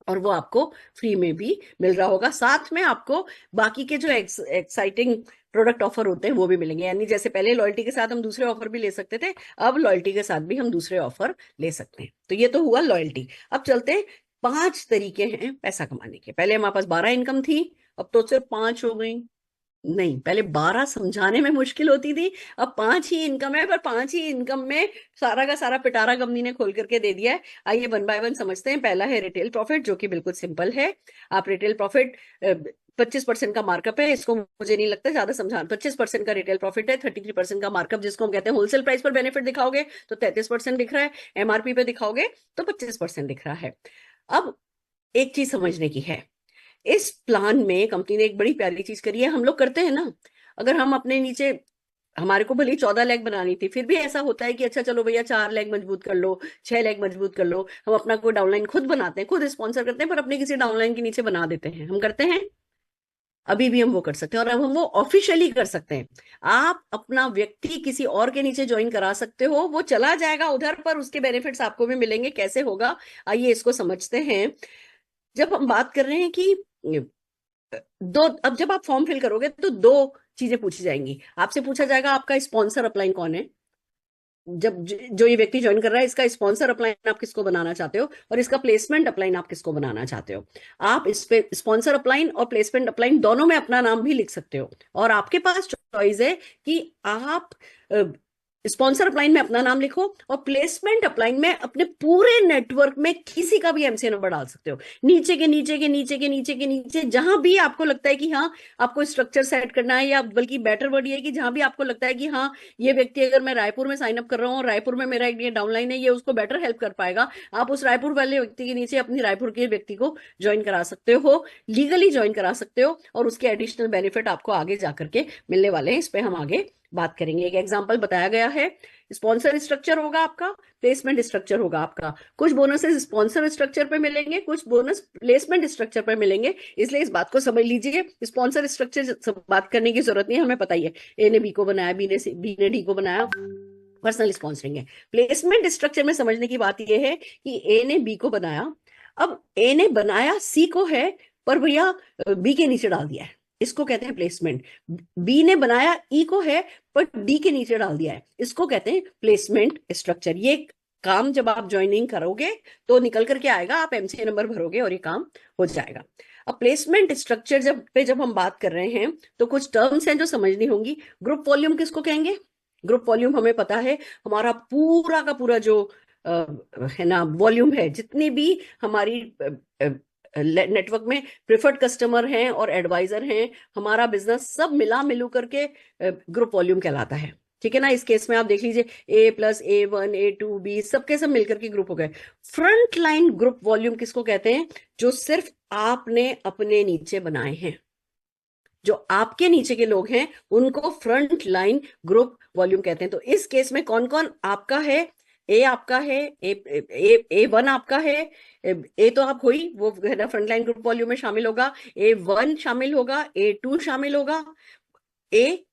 और वो आपको फ्री में भी मिल रहा होगा। साथ में आपको बाकी के जो एक्साइटिंग प्रोडक्ट ऑफर होते हैं वो भी मिलेंगे। यानी जैसे पहले लॉयल्टी के साथ हम दूसरे ऑफर भी ले सकते थे, अब लॉयल्टी के साथ भी हम दूसरे ऑफर ले सकते हैं। तो ये तो हुआ लॉयल्टी। अब चलते हैं, 5 तरीके हैं पैसा कमाने के। पहले हमारे पास 12 इनकम थी, अब तो सिर्फ 5 हो गई। नहीं, पहले 12 समझाने में मुश्किल होती थी, अब 5 ही इनकम है, पर 5 ही इनकम में सारा का सारा पिटारा कंपनी ने खोल करके दे दिया है। आइए वन बाय वन समझते हैं। पहला है रिटेल प्रॉफिट, जो कि बिल्कुल सिंपल है। आप रिटेल प्रॉफिट 25% का मार्कअप है, इसको मुझे नहीं लगता ज्यादा समझाना। 25% का रिटेल प्रॉफिट है, 33% का मार्कअप, जिसको हम कहते हैं होलसेल प्राइस पर बेनिफिट दिखाओगे तो 33% दिख रहा है, एमआरपी पे दिखाओगे तो 25% दिख रहा है। अब एक चीज समझने की है, इस प्लान में कंपनी ने एक बड़ी प्यारी चीज करी है। हम लोग करते हैं ना, अगर हम अपने नीचे, हमारे को भले ही 14 लेग बनानी थी, फिर भी ऐसा होता है कि अच्छा चलो भैया 4 लेग मजबूत कर लो, 6 लेग मजबूत कर लो। हम अपना कोई डाउनलाइन खुद बनाते हैं, खुद स्पॉन्सर करते हैं, पर अपने किसी डाउनलाइन के नीचे बना देते हैं। हम करते हैं, अभी भी हम वो कर सकते हैं, और अब हम वो ऑफिशियली कर सकते हैं। आप अपना व्यक्ति किसी और के नीचे ज्वाइन करा सकते हो, वो चला जाएगा उधर, पर उसके बेनिफिट्स आपको भी मिलेंगे। कैसे होगा, आइए इसको समझते हैं। जब हम बात कर रहे हैं कि दो, अब जब आप फॉर्म फिल करोगे तो 2 चीजें पूछी जाएंगी। आपसे पूछा जाएगा आपका स्पॉन्सर अपलाइन कौन है, जब जो ये व्यक्ति ज्वाइन कर रहा है, इसका स्पॉन्सर अपलाइन आप किसको बनाना चाहते हो, और इसका प्लेसमेंट अपलाइन आप किसको बनाना चाहते हो। आप इस पे स्पॉन्सर अपलाइन और प्लेसमेंट अपलाइन दोनों में अपना नाम भी लिख सकते हो, और आपके पास चॉइस है कि आप स्पॉन्सर अपलाइन में अपना नाम लिखो, और प्लेसमेंट अपलाइन में अपने पूरे नेटवर्क में किसी का भी एमसीए नंबर डाल सकते हो। नीचे के नीचे के नीचे के नीचे के नीचे जहां भी आपको लगता है कि हाँ आपको स्ट्रक्चर सेट करना है, या बल्कि बेटर वर्ड ये है कि जहां भी आपको लगता है कि हाँ ये व्यक्ति, अगर मैं रायपुर में साइन अप कर रहा हूँ, रायपुर में मेरा एक डाउनलाइन है, ये उसको बेटर हेल्प कर पाएगा, आप उस रायपुर वाले व्यक्ति के नीचे अपनी रायपुर के व्यक्ति को ज्वाइन करा सकते हो, लीगली ज्वाइन करा सकते हो, और उसके एडिशनल बेनिफिट आपको आगे जाकर के मिलने वाले हैं। इस पे हम आगे बात करेंगे। एक एग्जांपल बताया गया है, स्पॉन्सर स्ट्रक्चर होगा आपका, प्लेसमेंट स्ट्रक्चर होगा आपका। कुछ बोनसेस स्पॉन्सर स्ट्रक्चर पे मिलेंगे, कुछ बोनस प्लेसमेंट स्ट्रक्चर पे मिलेंगे, इसलिए इस बात को समझ लीजिए। स्पॉन्सर स्ट्रक्चर बात करने की जरूरत नहीं है, हमें पता ही है, ए ने बी को बनाया, बी ने डी को बनाया, पर्सनल स्पॉन्सरिंग है। प्लेसमेंट स्ट्रक्चर में समझने की बात यह है कि ए ने बी को बनाया, अब ए ने बनाया सी को है, पर भैया बी के नीचे डाल दिया है, इसको कहते हैं प्लेसमेंट। बी ने बनाया ई को है, पर डी के नीचे डाल दिया है, इसको कहते हैं प्लेसमेंट स्ट्रक्चर। ये काम जब आप ज्वाइनिंग करोगे तो निकल करके आएगा, आप एमसीए नंबर भरोगे और ये काम हो जाएगा। अब प्लेसमेंट स्ट्रक्चर जब हम बात कर रहे हैं तो कुछ टर्म्स हैं जो समझनी होंगी। ग्रुप वॉल्यूम किसको कहेंगे, ग्रुप वॉल्यूम हमें पता है, हमारा पूरा का पूरा जो है ना वॉल्यूम है, जितनी भी हमारी नेटवर्क में प्रिफर्ड कस्टमर हैं और एडवाइजर हैं, हमारा बिजनेस सब मिला मिलू करके ग्रुप वॉल्यूम कहलाता है। ठीक है ना। इस केस में आप देख लीजिए, A+A1 A2 B सबके सब मिलकर के ग्रुप हो गए। फ्रंट लाइन ग्रुप वॉल्यूम किसको कहते हैं, जो सिर्फ आपने अपने नीचे बनाए हैं, जो आपके नीचे के लोग हैं उनको फ्रंट लाइन ग्रुप वॉल्यूम कहते हैं। तो इस केस में कौन कौन आपका है, ए आपका है, A1 आपका है, ए तो आप हो ही, वो फ्रंट लाइन ग्रुप वॉल्यूम में शामिल होगा, A1 शामिल होगा, A2 शामिल होगा, ए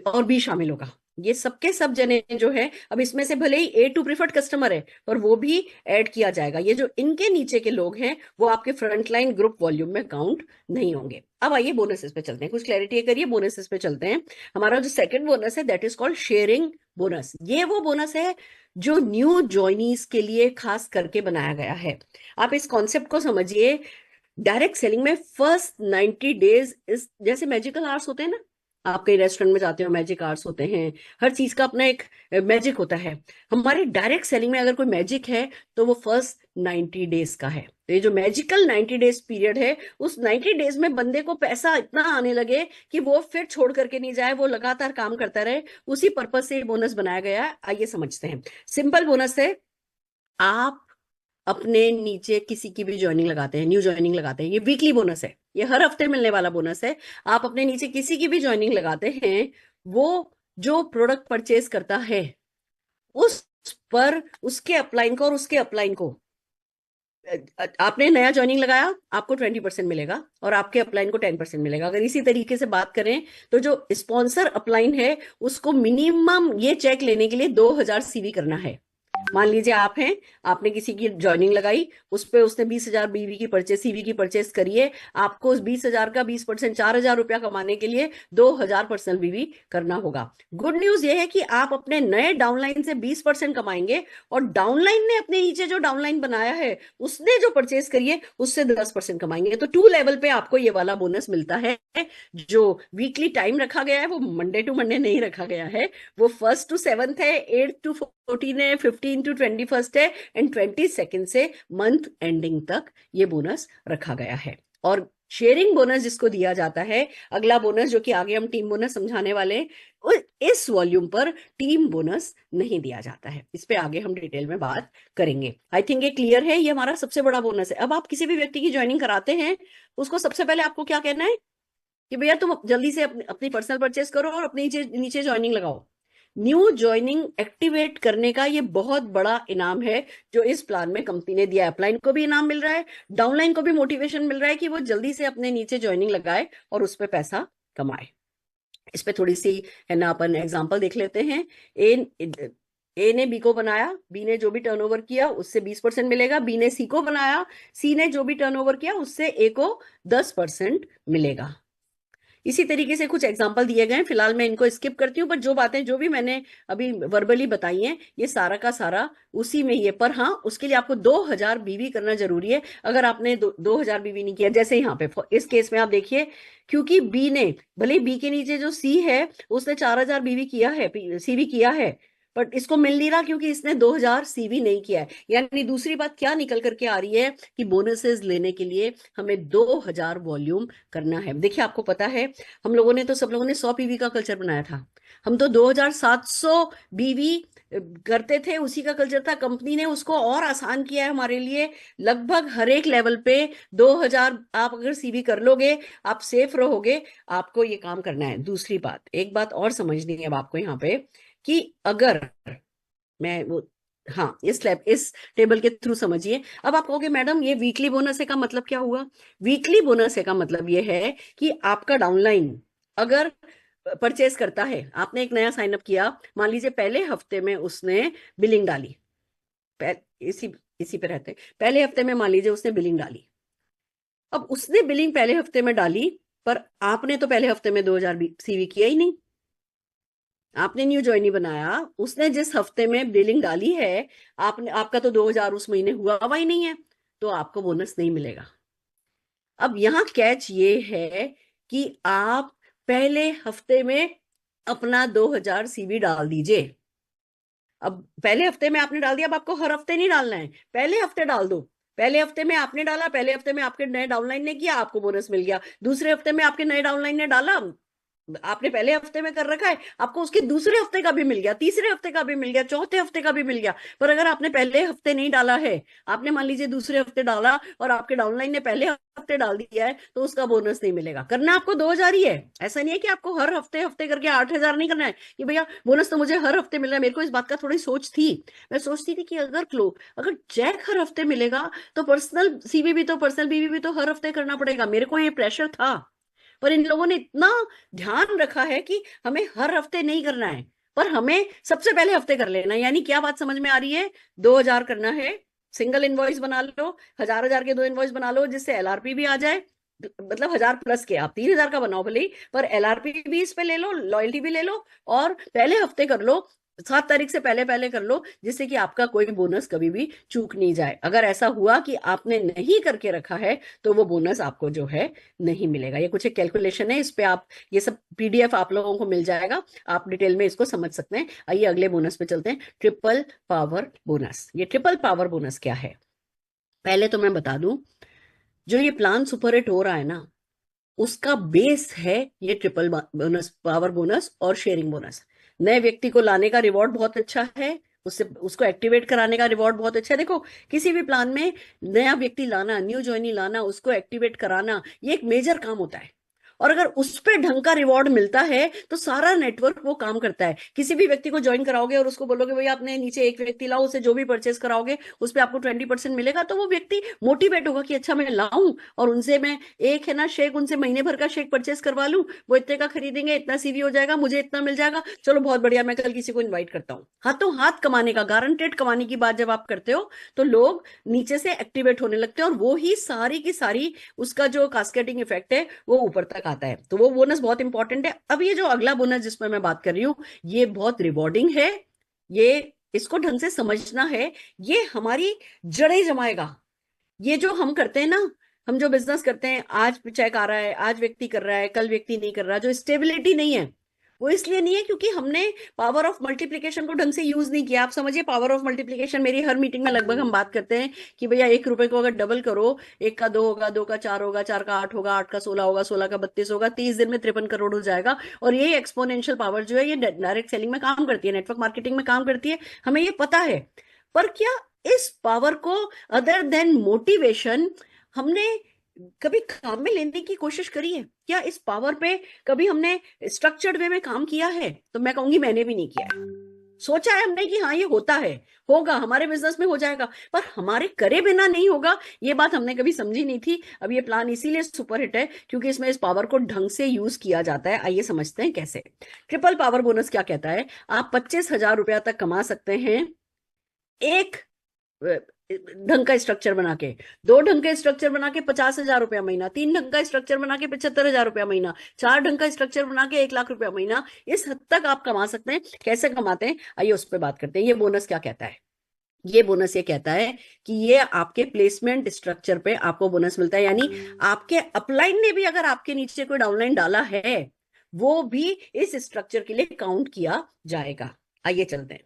और बी शामिल होगा। ये सबके सब जने जो है, अब इसमें से भले ही A2 प्रिफर्ड कस्टमर है, पर वो भी ऐड किया जाएगा। ये जो इनके नीचे के लोग हैं वो आपके फ्रंट लाइन ग्रुप वॉल्यूम में काउंट नहीं होंगे। अब आइए बोनसेस पे चलते हैं, कुछ क्लैरिटी करिए, बोनसेस पे चलते हैं। हमारा जो सेकंड बोनस है that is called sharing bonus. ये वो बोनस है जो न्यू ज्वाइनीज के लिए खास करके बनाया गया है। आप इस कॉन्सेप्ट को समझिए, डायरेक्ट सेलिंग में फर्स्ट 90 डेज इस जैसे मैजिकल आवर्स होते हैं ना, आप कई रेस्टोरेंट में जाते हो, मैजिक आवर्स होते हैं, हर चीज का अपना एक मैजिक होता है। हमारे डायरेक्ट सेलिंग में अगर कोई मैजिक है तो वो फर्स्ट 90 डेज का है। तो ये जो मैजिकल 90 डेज पीरियड है, उस 90 डेज में बंदे को पैसा इतना आने लगे कि वो फिर छोड़ करके नहीं जाए, वो लगातार काम करता रहे। उसी पर्पज से ये बोनस बनाया गया है। आइए समझते हैं। सिंपल बोनस है, आप अपने नीचे किसी की भी ज्वाइनिंग लगाते हैं, न्यू ज्वाइनिंग लगाते हैं, ये वीकली बोनस है, ये हर हफ्ते मिलने वाला बोनस है। आप अपने नीचे किसी की भी ज्वाइनिंग लगाते हैं, वो जो प्रोडक्ट परचेज करता है उस पर उसके अपलाइन को और उसके अपलाइन को, आपने नया ज्वाइनिंग लगाया, आपको 20% मिलेगा और आपके अपलाइन को 10% मिलेगा। अगर इसी तरीके से बात करें तो जो स्पॉन्सर अपलाइन है उसको मिनिमम ये चेक लेने के लिए 2000 सीवी करना है। मान लीजिए आप हैं, आपने किसी की ज्वाइनिंग लगाई, उस पे उसने 20,000 बीवी की परचेस, सीवी की परचेस करिए, आपको उस 20,000 का 20%, 4,000 रुपया कमाने के लिए 2,000 पर्सनल बीवी करना होगा। गुड न्यूज ये है कि आप अपने नए डाउनलाइन से 20% कमाएंगे और डाउनलाइन ने अपने नीचे जो डाउनलाइन बनाया है उसने जो परचेस करिए उससे 10% कमाएंगे। तो 2 लेवल पे आपको ये वाला बोनस मिलता है। जो वीकली टाइम रखा गया है वो मंडे टू मंडे नहीं रखा गया है, वो 1st to 7th है, 8th to 14 है, 15 to 21st है एंड 22nd से मंथ एंडिंग तक ये बोनस रखा गया है। और शेयरिंग बोनस जिसको दिया जाता है, अगला बोनस जो कि आगे हम टीम बोनस समझाने वाले, इस वॉल्यूम पर टीम बोनस नहीं दिया जाता है। इस पे आगे हम डिटेल में बात करेंगे। आई थिंक ये क्लियर है, ये हमारा सबसे बड़ा बोनस है। अब आप किसी भी व्यक्ति की ज्वाइनिंग कराते हैं, उसको सबसे पहले आपको क्या कहना है कि भैया तुम जल्दी से अपनी पर्सनल परचेस करो और अपने नीचे नीचे ज्वाइनिंग लगाओ। न्यू ज्वाइनिंग एक्टिवेट करने का ये बहुत बड़ा इनाम है जो इस प्लान में कंपनी ने दिया है। अपलाइन को भी इनाम मिल रहा है, डाउनलाइन को भी मोटिवेशन मिल रहा है कि वो जल्दी से अपने नीचे ज्वाइनिंग लगाए और उस पर पैसा कमाए। इस पे थोड़ी सी है ना अपन एग्जांपल देख लेते हैं। ए ने बी को बनाया, बी ने जो भी टर्नओवर किया उससे 20% मिलेगा। बी ने सी को बनाया, सी ने जो भी टर्नओवर किया उससे ए को 10% मिलेगा। इसी तरीके से कुछ एग्जांपल दिए गए हैं, फिलहाल मैं इनको स्किप करती हूँ, पर जो बातें जो भी मैंने अभी वर्बली बताई हैं ये सारा का सारा उसी में ये। पर हाँ, उसके लिए आपको 2000 बीवी करना जरूरी है। अगर आपने 2000 बीवी नहीं किया, जैसे यहाँ पे इस केस में आप देखिए, क्योंकि बी ने, भले बी के नीचे जो सी है उसने 4000 बीवी किया है, सीवी किया है, बट इसको मिल नहीं रहा क्योंकि इसने 2000 सीवी नहीं किया है। यानी दूसरी बात क्या निकल करके आ रही है कि बोनसेस लेने के लिए हमें 2000 वॉल्यूम करना है। देखिए आपको पता है, हम लोगों ने तो, सब लोगों ने 100 पीवी का कल्चर बनाया था, हम तो 2700 बीवी करते थे, उसी का कल्चर था। कंपनी ने उसको और आसान किया है हमारे लिए। लगभग हर एक लेवल पे 2000 आप अगर सीवी कर लोगे, आप सेफ रहोगे। आपको ये काम करना है। दूसरी बात, एक बात और समझनी है अब आपको यहाँ पे, कि अगर मैं वो, हाँ, इस टेबल के थ्रू समझिए। अब आप कहोगे मैडम ये वीकली बोनस है का मतलब क्या हुआ? वीकली बोनस है का मतलब ये है कि आपका डाउनलाइन अगर परचेस करता है, आपने एक नया साइन अप किया, मान लीजिए पहले हफ्ते में उसने बिलिंग डाली, इसी इसी पे रहते हैं, पहले हफ्ते में मान लीजिए उसने बिलिंग डाली। अब उसने बिलिंग पहले हफ्ते में डाली, पर आपने तो पहले हफ्ते में 2000 सीवी किया ही नहीं, आपने न्यू ज्वाइनी बनाया, उसने जिस हफ्ते में बिलिंग डाली है, आपने, आपका तो 2000 उस महीने हुआ ही नहीं है, तो आपको बोनस नहीं मिलेगा। अब यहां कैच ये है कि आप पहले हफ्ते में अपना 2000 सीवी डाल दीजिए। अब पहले हफ्ते में आपने डाल दिया, अब आपको हर हफ्ते नहीं डालना है, पहले हफ्ते डाल दो। पहले हफ्ते में आपने डाला, पहले हफ्ते में आपके नए डाउनलाइन ने किया, आपको बोनस मिल गया। दूसरे हफ्ते में आपके नए डाउनलाइन ने डाला, आपने पहले हफ्ते में कर रखा है, आपको उसके दूसरे हफ्ते का भी मिल गया, तीसरे हफ्ते का भी मिल गया, चौथे हफ्ते का भी मिल गया। पर अगर आपने पहले हफ्ते नहीं डाला है, आपने मान लीजिए दूसरे हफ्ते डाला और आपके डाउनलाइन ने पहले हफ्ते डाल दिया है, तो उसका बोनस नहीं मिलेगा। करना आपको 2000 ही है। ऐसा नहीं है कि आपको हर हफ्ते हफ्ते करके 8000 नहीं करना है कि भैया बोनस तो मुझे हर हफ्ते मिल रहा है। मेरे को इस बात का थोड़ी सोच थी, मैं सोचती थी कि अगर चेक हर हफ्ते मिलेगा तो पर्सनल सीवी भी तो, पर्सनल बीवी भी तो हर हफ्ते करना पड़ेगा। मेरे को ये प्रेशर था, पर इन लोगों ने इतना ध्यान रखा है कि हमें हर हफ्ते नहीं करना है, पर हमें सबसे पहले हफ्ते कर लेना है। यानी क्या बात समझ में आ रही है? 2000 करना है, सिंगल इनवॉइस बना लो, 1000 के 2 इनवॉइस बना लो, जिससे एलआरपी भी आ जाए। मतलब 1000 प्लस के, आप 3000 का बनाओ भले ही, पर एलआरपी भी इस पे ले लो, लॉयल्टी भी ले लो, और पहले हफ्ते कर लो। 7 तारीख से पहले पहले कर लो, जिससे कि आपका कोई बोनस कभी भी चूक नहीं जाए। अगर ऐसा हुआ कि आपने नहीं करके रखा है तो वो बोनस आपको जो है नहीं मिलेगा। ये कुछ एक कैलकुलेशन है, इस पे आप ये सब पीडीएफ आप लोगों को मिल जाएगा, आप डिटेल में इसको समझ सकते हैं। आइए अगले बोनस पे चलते हैं, ट्रिपल पावर बोनस। ये ट्रिपल पावर बोनस क्या है, पहले तो मैं बता दूं, जो ये प्लान सुपर हिट हो रहा है ना, उसका बेस है ये ट्रिपल बोनस, पावर बोनस और शेयरिंग बोनस। नए व्यक्ति को लाने का रिवॉर्ड बहुत अच्छा है, उससे उसको एक्टिवेट कराने का रिवॉर्ड बहुत अच्छा है। देखो, किसी भी प्लान में नया व्यक्ति लाना, न्यू ज्वाइनी लाना, उसको एक्टिवेट कराना, ये एक मेजर काम होता है। और अगर उस पर ढंग का रिवॉर्ड मिलता है तो सारा नेटवर्क वो काम करता है। किसी भी व्यक्ति को ज्वाइन कराओगे और उसको बोलोगे भैया आपने नीचे एक व्यक्ति लाओ, उसे जो भी परचेस कराओगे उस पर आपको 20% मिलेगा, तो वो व्यक्ति मोटिवेट होगा कि अच्छा मैं लाऊं और उनसे मैं एक है ना शेक, उनसे महीने भर का शेक परचेस करवा लूं, वो इतने का खरीदेंगे, इतना सीवी हो जाएगा, मुझे इतना मिल जाएगा, चलो बहुत बढ़िया, मैं कल किसी को इन्वाइट करता हूँ। हाथों हाथ कमाने का, गारंटेड कमाने की बात जब आप करते हो तो लोग नीचे से एक्टिवेट होने लगते हैं और वो ही सारी की सारी उसका जो कास्केडिंग इफेक्ट है वो ऊपर तक आता है। तो वो बोनस बहुत इंपॉर्टेंट है। अब ये जो अगला बोनस जिसमें मैं बात कर रही हूँ, ये बहुत रिवॉर्डिंग है, ये इसको ढंग से समझना है, ये हमारी जड़ें जमाएगा। ये जो हम करते हैं ना, हम जो बिजनेस करते हैं, आज चेक आ रहा है, आज व्यक्ति कर रहा है, कल व्यक्ति नहीं कर रहा, जो स्टेबिलिटी नहीं है वो इसलिए नहीं है क्योंकि हमने पावर ऑफ मल्टीप्लिकेशन को ढंग से यूज नहीं किया। आप समझिए, पावर ऑफ मल्टीप्लिकेशन मेरी हर मीटिंग में लगभग हम बात करते हैं कि भैया 1 रुपए को अगर डबल करो, 1 का 2 होगा, 2 का 4 होगा, 4 का 8 होगा, 8 का 16 होगा, 16 का 32 होगा, 30 दिन में 53 करोड़ हो जाएगा। और ये एक्सपोनेंशियल पावर जो है ये डायरेक्ट सेलिंग में काम करती है, नेटवर्क मार्केटिंग में काम करती है, हमें ये पता है। पर क्या इस पावर को अदर देन मोटिवेशन हमने कभी काम में लेने की कोशिश करी है? क्या इस पावर पे कभी हमने स्ट्रक्चर्ड वे में काम किया है? तो मैं कहूंगी मैंने भी नहीं किया है। सोचा है हमने कि हाँ ये होता है, होगा हमारे बिजनेस में हो जाएगा, पर हमारे करे बिना नहीं होगा, ये बात हमने कभी समझी नहीं थी। अब ये प्लान इसीलिए सुपर हिट है क्योंकि इसमें इस पावर को ढंग से यूज किया जाता है। आइए समझते हैं कैसे। ट्रिपल पावर बोनस क्या कहता है, आप 25,000 रुपया तक कमा सकते हैं एक ढंग का स्ट्रक्चर बना के, 2 ढंग का स्ट्रक्चर बना के 50,000 रुपया महीना, 3 ढंग का स्ट्रक्चर बना के 75,000 रुपया महीना, 4 ढंग का स्ट्रक्चर बना के 1 लाख रुपया महीना। इस हद तक आप कमा सकते हैं। कैसे कमाते हैं आइए उस पर बात करते हैं। ये बोनस क्या कहता है, ये बोनस ये कहता है कि ये आपके प्लेसमेंट स्ट्रक्चर पे आपको बोनस मिलता है, यानी आपके अपलाइन ने भी अगर आपके नीचे कोई डाउनलाइन डाला है वो भी इस स्ट्रक्चर के लिए काउंट किया जाएगा। आइए चलते हैं।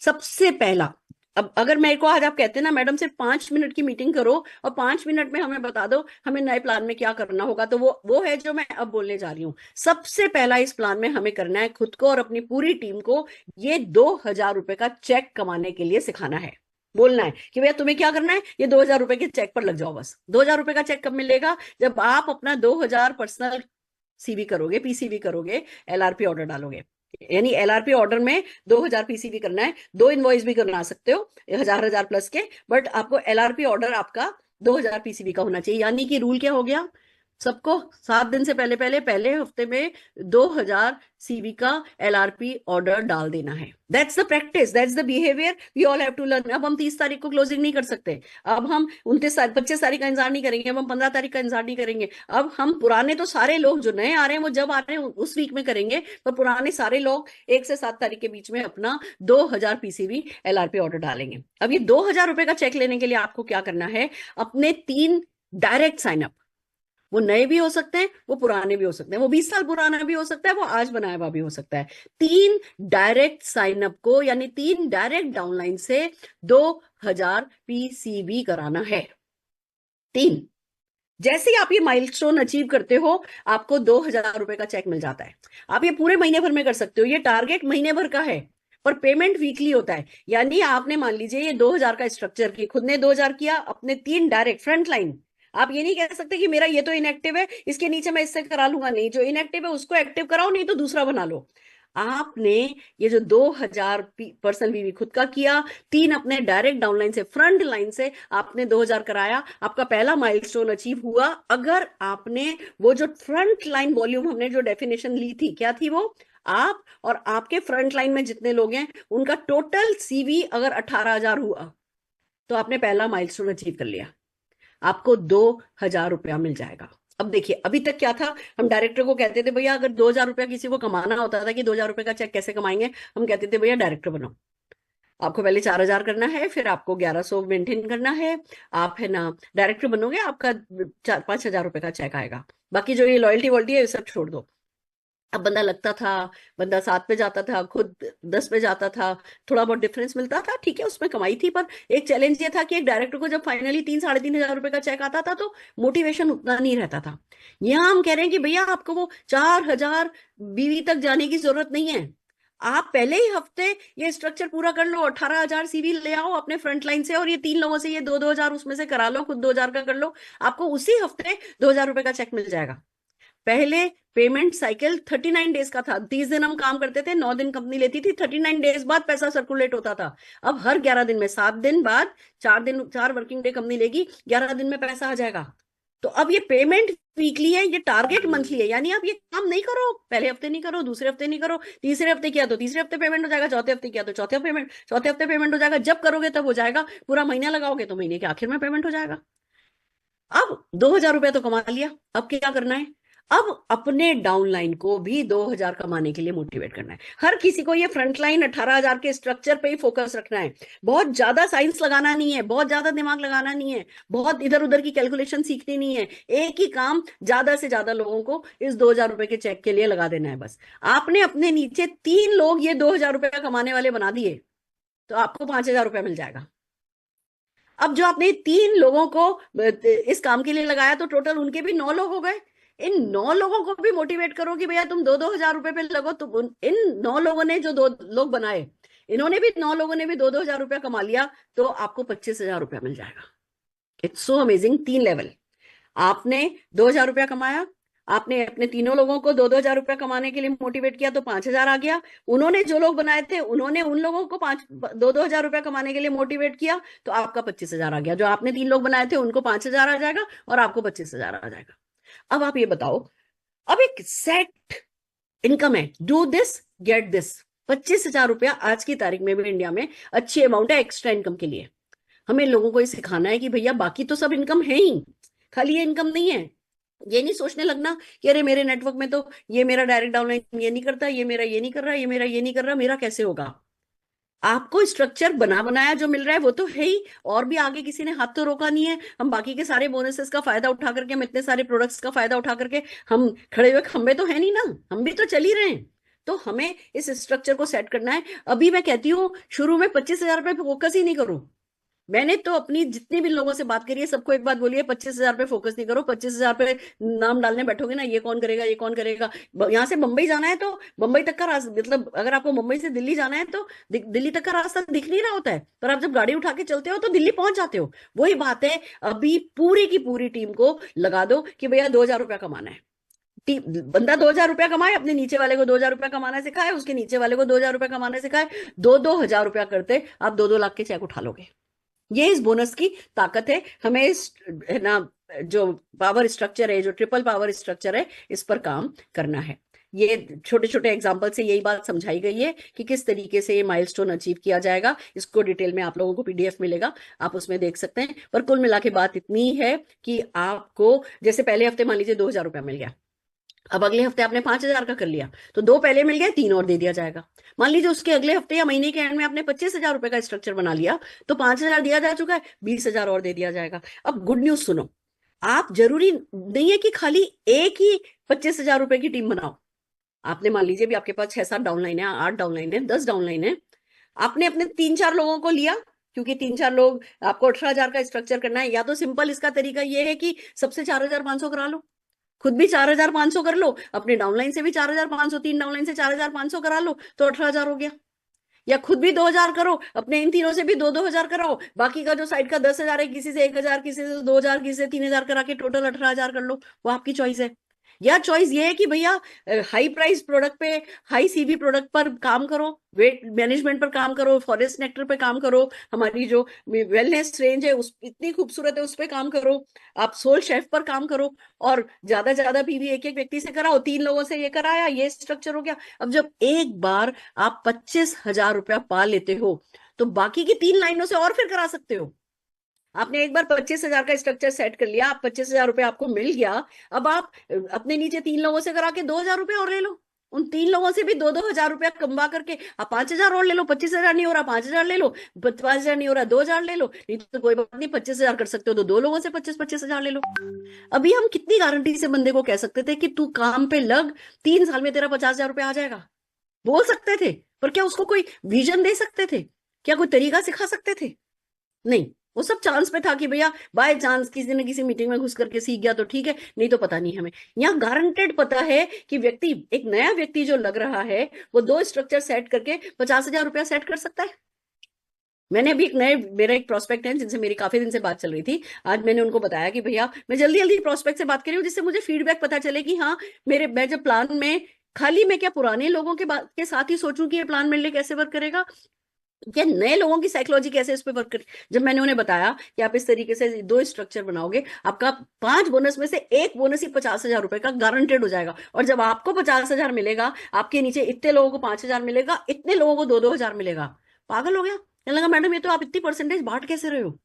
सबसे पहला, अब अगर मेरे को आज आप कहते हैं ना मैडम सिर्फ 5 मिनट की मीटिंग करो और 5 मिनट में हमें बता दो हमें नए प्लान में क्या करना होगा, तो वो है जो मैं अब बोलने जा रही हूँ। सबसे पहला इस प्लान में हमें करना है खुद को और अपनी पूरी टीम को ये 2,000 रुपए का चेक कमाने के लिए सिखाना है। बोलना है कि भैया तुम्हें क्या करना है, ये 2,000 रुपए के चेक पर लग जाओ बस। 2,000 रुपए का चेक कब मिलेगा, जब आप अपना 2,000 पर्सनल सीवी करोगे, पीसीवी करोगे, एलआरपी ऑर्डर डालोगे। यानी एलआरपी ऑर्डर में 2,000 पीसीवी करना है, 2 इनवॉइस भी करना सकते हो 1,000 प्लस के, बट आपको एलआरपी ऑर्डर आपका 2,000 पीसीवी का होना चाहिए। यानी कि रूल क्या हो गया, सबको 7 दिन से पहले पहले पहले हफ्ते में 2,000 सीवी का एलआरपी ऑर्डर डाल देना है। That's the practice, that's the behaviour we all have to learn. अब हम 30 तारीख को क्लोजिंग नहीं कर सकते, अब हम 25 तारीख का इंतजार नहीं करेंगे, अब हम 15 तारीख का इंतजार नहीं करेंगे। अब हम पुराने तो सारे लोग जो नए आ रहे हैं वो जब आ रहे हैं उस वीक में करेंगे, पर पुराने सारे लोग 1 से 7 तारीख के बीच में अपना 2,000 पीसीवी एलआरपी ऑर्डर डालेंगे। अब ये 2,000 रुपए का चेक लेने के लिए आपको क्या करना है, अपने 3 डायरेक्ट साइनअप, वो नए भी हो सकते हैं, वो पुराने भी हो सकते हैं, वो 20 साल पुराना भी हो सकता है, वो आज बनाया हुआ भी हो सकता है। 3 डायरेक्ट साइनअप को यानी 3 डायरेक्ट डाउनलाइन से 2,000 पीसीवी कराना है। 3, जैसे ही आप ये माइलस्टोन अचीव करते हो आपको 2,000 रुपए का चेक मिल जाता है। आप ये पूरे महीने भर में कर सकते हो, ये टारगेट महीने भर का है पर पेमेंट वीकली होता है। यानी आपने मान लीजिए ये 2,000 का स्ट्रक्चर की खुद ने 2,000 किया, अपने 3 डायरेक्ट फ्रंट लाइन। आप ये नहीं कह सकते कि मेरा ये तो इनएक्टिव है इसके नीचे मैं इससे करा लूंगा, नहीं, जो इनएक्टिव है उसको एक्टिव कराओ, नहीं तो दूसरा बना लो। आपने ये जो 2,000 पर्सन वीवी खुद का किया, 3 अपने डायरेक्ट डाउनलाइन से, फ्रंट लाइन से आपने 2,000 कराया, आपका पहला माइलस्टोन अचीव हुआ। अगर आपने वो जो फ्रंट लाइन वॉल्यूम हमने जो डेफिनेशन ली थी, क्या थी वो, आप और आपके फ्रंट लाइन में जितने लोग हैं उनका टोटल सीवी अगर 18,000 हुआ तो आपने पहला माइलस्टोन अचीव कर लिया, आपको 2,000 रुपया मिल जाएगा। अब देखिए, अभी तक क्या था, हम डायरेक्टर को कहते थे भैया अगर 2,000 रुपया किसी को कमाना होता था कि 2,000 रुपए का चेक कैसे कमाएंगे, हम कहते थे भैया डायरेक्टर बनो। आपको पहले 4,000 करना है, फिर आपको 1,100 मेंटेन करना है। आप है ना डायरेक्टर बनोगे, आपका 4-5 हजार रुपए का चेक आएगा। बाकी जो ये लॉयल्टी वॉल्टी है ये सब छोड़ दो। अब बंदा लगता था, बंदा 7 पे जाता था, खुद 10 पे जाता था, थोड़ा बहुत डिफरेंस मिलता था, ठीक है उसमें कमाई थी। पर एक चैलेंज ये था कि एक डायरेक्टर को जब फाइनली 3-3,500 रुपए का चेक आता था तो मोटिवेशन उतना नहीं रहता था। यहाँ हम कह रहे हैं कि भैया आपको वो 4,000 बीवी तक जाने की जरूरत नहीं है। आप पहले ही हफ्ते ये स्ट्रक्चर पूरा कर लो, 18,000 सीवी ले आओ अपने फ्रंट लाइन से, और ये 3 लोगों से ये 2-2 हजार उसमें से करा लो, खुद 2,000 का कर लो। आपको उसी हफ्ते 2,000 रुपए का चेक मिल जाएगा। पहले पेमेंट साइकिल 39 डेज का था, 30 दिन हम काम करते थे, 9 दिन कंपनी लेती थी, 39 डेज बाद पैसा सर्कुलेट होता था। अब हर 11 दिन में, 7 दिन बाद, 4 दिन, 4 वर्किंग डे कंपनी लेगी, 11 दिन में पैसा आ जाएगा। तो अब ये पेमेंट वीकली है, ये टारगेट मंथली है। यानी आप ये काम नहीं करो, पहले हफ्ते नहीं करो, दूसरे हफ्ते नहीं करो, तीसरे हफ्ते किया तो तीसरे हफ्ते पेमेंट हो जाएगा, चौथे हफ्ते किया तो चौथे हफ्ते पेमेंट हो जाएगा। जब करोगे तब हो जाएगा, पूरा महीना लगाओगे तो महीने के आखिर में पेमेंट हो जाएगा। अब 2,000 रुपया तो कमा लिया, अब क्या करना है? अब अपने डाउनलाइन को भी 2,000 कमाने के लिए मोटिवेट करना है। हर किसी को ये फ्रंटलाइन 18,000 के स्ट्रक्चर पे ही फोकस रखना है। बहुत ज्यादा साइंस लगाना नहीं है, बहुत ज्यादा दिमाग लगाना नहीं है, बहुत इधर उधर की कैलकुलेशन सीखनी नहीं है। एक ही काम ज्यादा से ज्यादा लोगों को इस 2,000 रुपए के चेक के लिए लगा देना है बस। आपने अपने नीचे 3 लोग ये 2,000 रुपया कमाने वाले बना दिए तो आपको 5,000 रुपया मिल जाएगा। अब जो आपने 3 लोगों को इस काम के लिए लगाया तो टोटल उनके भी 9 लोग हो गए। इन 9 लोगों को भी मोटिवेट करो कि भैया तुम 2-2 हजार रुपए पे लगो। तो इन 9 लोगों ने जो 2 लोग बनाए, इन्होंने भी 9 लोगों ने भी 2-2 हजार रुपया कमा लिया, तो आपको 25,000 रुपया मिल जाएगा। It's so amazing. 3 लेवल। आपने 2,000 रुपया कमाया, आपने अपने 3 लोगों को 2-2 हजार रुपया कमाने के लिए मोटिवेट किया तो 5,000 आ गया। उन्होंने जो लोग बनाए थे उन्होंने उन लोगों को 2-2 हजार रुपया कमाने के लिए मोटिवेट किया तो आपका 25,000 आ गया। जो आपने 3 लोग बनाए थे उनको 5,000 आ जाएगा और आपको 25,000 आ जाएगा। अब आप ये बताओ, अब एक सेट इनकम है, डू दिस गेट दिस। 25,000 रुपया आज की तारीख में भी इंडिया में अच्छी अमाउंट है एक्स्ट्रा इनकम के लिए। हमें लोगों को ये सिखाना है कि भैया बाकी तो सब इनकम है ही, खाली ये इनकम नहीं है। ये नहीं सोचने लगना कि अरे मेरे नेटवर्क में तो ये मेरा डायरेक्ट डाउनलाइन ये नहीं करता, ये मेरा ये नहीं कर रहा, ये मेरा ये नहीं कर रहा, मेरा कैसे होगा? आपको स्ट्रक्चर बना बनाया जो मिल रहा है वो तो है ही, और भी आगे किसी ने हाथ तो रोका नहीं है। हम बाकी के सारे बोनसेस का फायदा उठा करके, हम इतने सारे प्रोडक्ट्स का फायदा उठा करके हम खड़े हुए खंबे तो है नहीं ना, हम भी तो चल ही रहे हैं। तो हमें इस स्ट्रक्चर को सेट करना है। अभी मैं कहती हूँ शुरू में 25,000 रुपये फोकस ही नहीं करूं। मैंने तो अपनी जितनी भी लोगों से बात करी है सबको एक बात बोली है, 25,000 पे फोकस नहीं करो। 25,000 पे नाम डालने बैठोगे ना, ये कौन करेगा, ये कौन करेगा। यहाँ से मुंबई जाना है तो मुंबई तक का रास्ता, मतलब अगर आपको मुंबई से दिल्ली जाना है तो दिल्ली तक का रास्ता दिख नहीं रहा होता है, पर आप जब गाड़ी उठा के चलते हो तो दिल्ली पहुंच जाते हो। वही बात है, अभी पूरी की पूरी टीम को लगा दो कि भैया 2,000 रुपया कमाना है। बंदा 2,000 रुपया कमाए, अपने नीचे वाले को 2,000 रुपया कमाना सिखाए, उसके नीचे वाले को 2,000 रुपया कमाना सिखाए। 2-2 हजार रुपया करते आप 2-2 लाख के चेक उठा लोगे। ये इस बोनस की ताकत है। हमें इस है ना जो पावर स्ट्रक्चर है, जो ट्रिपल पावर स्ट्रक्चर है, इस पर काम करना है। ये छोटे छोटे एग्जाम्पल से यही बात समझाई गई है कि किस तरीके से ये माइलस्टोन अचीव किया जाएगा। इसको डिटेल में आप लोगों को पीडीएफ मिलेगा, आप उसमें देख सकते हैं। पर कुल मिला के बात इतनी है कि आपको जैसे पहले हफ्ते मान लीजिए 2,000 रुपया मिल गया, अब अगले हफ्ते आपने 5,000 का कर लिया तो 2 पहले मिल गए, 3 और दे दिया जाएगा। मान लीजिए उसके अगले हफ्ते या महीने के एंड में आपने 25,000 रुपए का स्ट्रक्चर बना लिया तो 5,000 दिया जा चुका है, 20,000 और दे दिया जाएगा। अब गुड न्यूज सुनो, आप जरूरी नहीं है कि खाली एक ही 25,000 रुपए की टीम बनाओ। आपने मान लीजिए भी आपके पास 6-7 डाउनलाइन है, 8 डाउनलाइन है, 10 डाउनलाइन है, आपने अपने 3-4 लोगों को लिया, क्योंकि 3-4 लोग आपको 18,000 का स्ट्रक्चर करना है। या तो सिंपल इसका तरीका ये है कि सबसे 4,500 करा लो, खुद भी 4,500 कर लो, अपने डाउनलाइन से भी 4,500, 3 डाउनलाइन से 4,500 करा लो तो 18,000 हो गया। या खुद भी 2,000 करो, अपने इन तीनों से भी 2-2 हजार कराओ, बाकी का जो साइड का 10,000 है, किसी से 1,000, किसी से 2,000, किसी से 3,000 करा के टोटल 18,000 कर लो। वो आपकी चॉइस है। या चॉइस ये है कि भैया हाई प्राइस प्रोडक्ट पे, हाई सीवी प्रोडक्ट पर काम करो, वेट मैनेजमेंट पर काम करो, फॉरेस्ट नेक्टर पे काम करो, हमारी जो वेलनेस रेंज है उस इतनी खूबसूरत है उस पर काम करो, आप सोल शेफ पर काम करो, और ज्यादा ज्यादा पीवी एक एक व्यक्ति से कराओ। 3 लोगों से ये कराया, ये स्ट्रक्चर हो गया। अब जब एक बार आप 25,000 रुपया पा लेते हो तो बाकी की 3 लाइनों से और फिर करा सकते हो। आपने एक बार 25,000 का स्ट्रक्चर सेट कर लिया, आप 25,000 रुपये आपको मिल गया। अब आप अपने नीचे 3 लोगों से करा के 2,000 रुपये और ले लो, उन 3 लोगों से भी 2-2 हजार रुपया कमा करके आप 5,000 और ले लो। 25,000 नहीं हो रहा 5,000 ले लो, 5,000 नहीं हो रहा 2,000 ले लो, नहीं तो कोई बात नहीं 25,000 कर सकते हो तो 2 लोगों से 25,000 ले लो। अभी हम कितनी गारंटी से बंदे को कह सकते थे कि तू काम पे लग, 3 साल में तेरा 50,000 रुपया आ जाएगा? बोल सकते थे, पर क्या उसको कोई विजन दे सकते थे? क्या कोई तरीका सिखा सकते थे? नहीं, वो सब चांस पे था कि भैया बाय चांस किसी न किसी मीटिंग में घुस करके सीख गया तो ठीक है, नहीं तो पता नहीं हमें। यहाँ गारंटेड पता है कि व्यक्ति, एक नया व्यक्ति जो लग रहा है, वो 2 स्ट्रक्चर सेट करके 50,000 रुपया सेट कर सकता है। मैंने अभी मेरा एक प्रोस्पेक्ट है जिनसे मेरी काफी दिन से बात चल रही थी, आज मैंने उनको बताया कि भैया मैं जल्दी जल्दी प्रोस्पेक्ट से बात कर रही हूँ, जिससे मुझे फीडबैक पता चले कि हाँ मैं जब प्लान में, खाली मैं क्या पुराने लोगों के साथ ही सोचूं कि ये प्लान मेरे लिए कैसे वर्क करेगा, क्या नए लोगों की साइकोलॉजी कैसे इस पे वर्क करे। जब मैंने उन्हें बताया कि आप इस तरीके से 2 स्ट्रक्चर बनाओगे, आपका 5 बोनस में से एक बोनस ही 50,000 रुपए का गारंटेड हो जाएगा, और जब आपको 50,000 मिलेगा, आपके नीचे इतने लोगों को 5,000 मिलेगा, इतने लोगों को 2-2 हजार मिलेगा। पागल हो गया, कहने लगा मैडम ये तो आप इतनी परसेंटेज बांट कैसे रहे हो?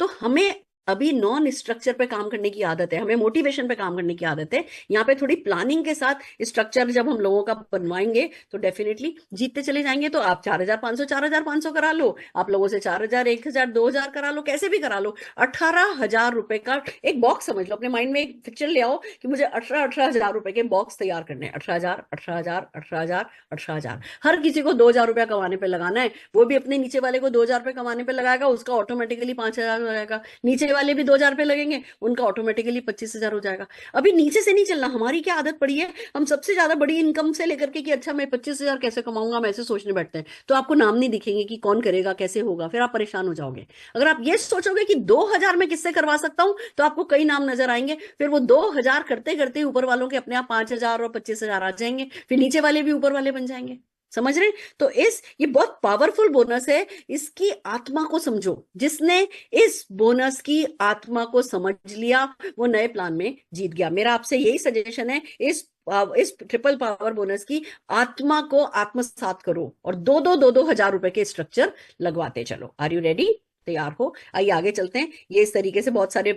तो हमें अभी नॉन स्ट्रक्चर पे काम करने की आदत है, हमें मोटिवेशन पे काम करने की आदत है। यहाँ पे थोड़ी प्लानिंग के साथ स्ट्रक्चर जब हम लोगों का बनवाएंगे तो डेफिनेटली जीतते चले जाएंगे। तो आप 4,500 करा लो, आप लोगों से 4,000, 1,000, 2,000 करा लो, कैसे भी करा लो। 18,000 रुपए का एक बॉक्स समझ लो, अपने माइंड में एक पिक्चर ले आओ कि मुझे 18,000 रुपए के बॉक्स तैयार करने हैं। 18,000, 18,000, 18,000, 18,000, हर किसी को 2,000 रुपया कमाने पे लगाना है। वो भी अपने नीचे वाले को 2,000 रुपये कमाने पे लगाएगा, उसका ऑटोमेटिकली 5,000 हो जाएगा। नीचे वाले भी 2,000 रुपये लगेंगे, उनका ऑटोमेटिकली 25,000 हो जाएगा। अभी नीचे से नहीं चलना। हमारी क्या आदत पड़ी है, हम सबसे ज्यादा बड़ी इनकम से लेकर के कि अच्छा मैं 25,000 कैसे कमाऊंगा, हम ऐसे सोचने बैठते हैं। तो आपको नाम नहीं दिखेंगे कि कौन करेगा, कैसे होगा, फिर आप परेशान हो जाओगे। अगर आप ये सोचोगे कि 2,000 में किससे करवा सकता हूं, तो आपको कई नाम नजर आएंगे, फिर वो 2,000 करते करते ऊपर वालों के अपने आप 5,000 और 25,000 आ जाएंगे, फिर नीचे वाले भी ऊपर वाले बन जाएंगे। समझ रहे हैं? तो ये बहुत पावरफुल बोनस है, इसकी आत्मा को समझो। जिसने इस बोनस की आत्मा को समझ लिया वो नए प्लान में जीत गया। मेरा आपसे यही सजेशन है, इस ट्रिपल पावर बोनस की आत्मा को आत्मसात करो और 2-2 हजार रुपए के स्ट्रक्चर लगवाते चलो। Are you ready? तैयार हो? आइए आगे चलते हैं। ये इस तरीके से बहुत सारे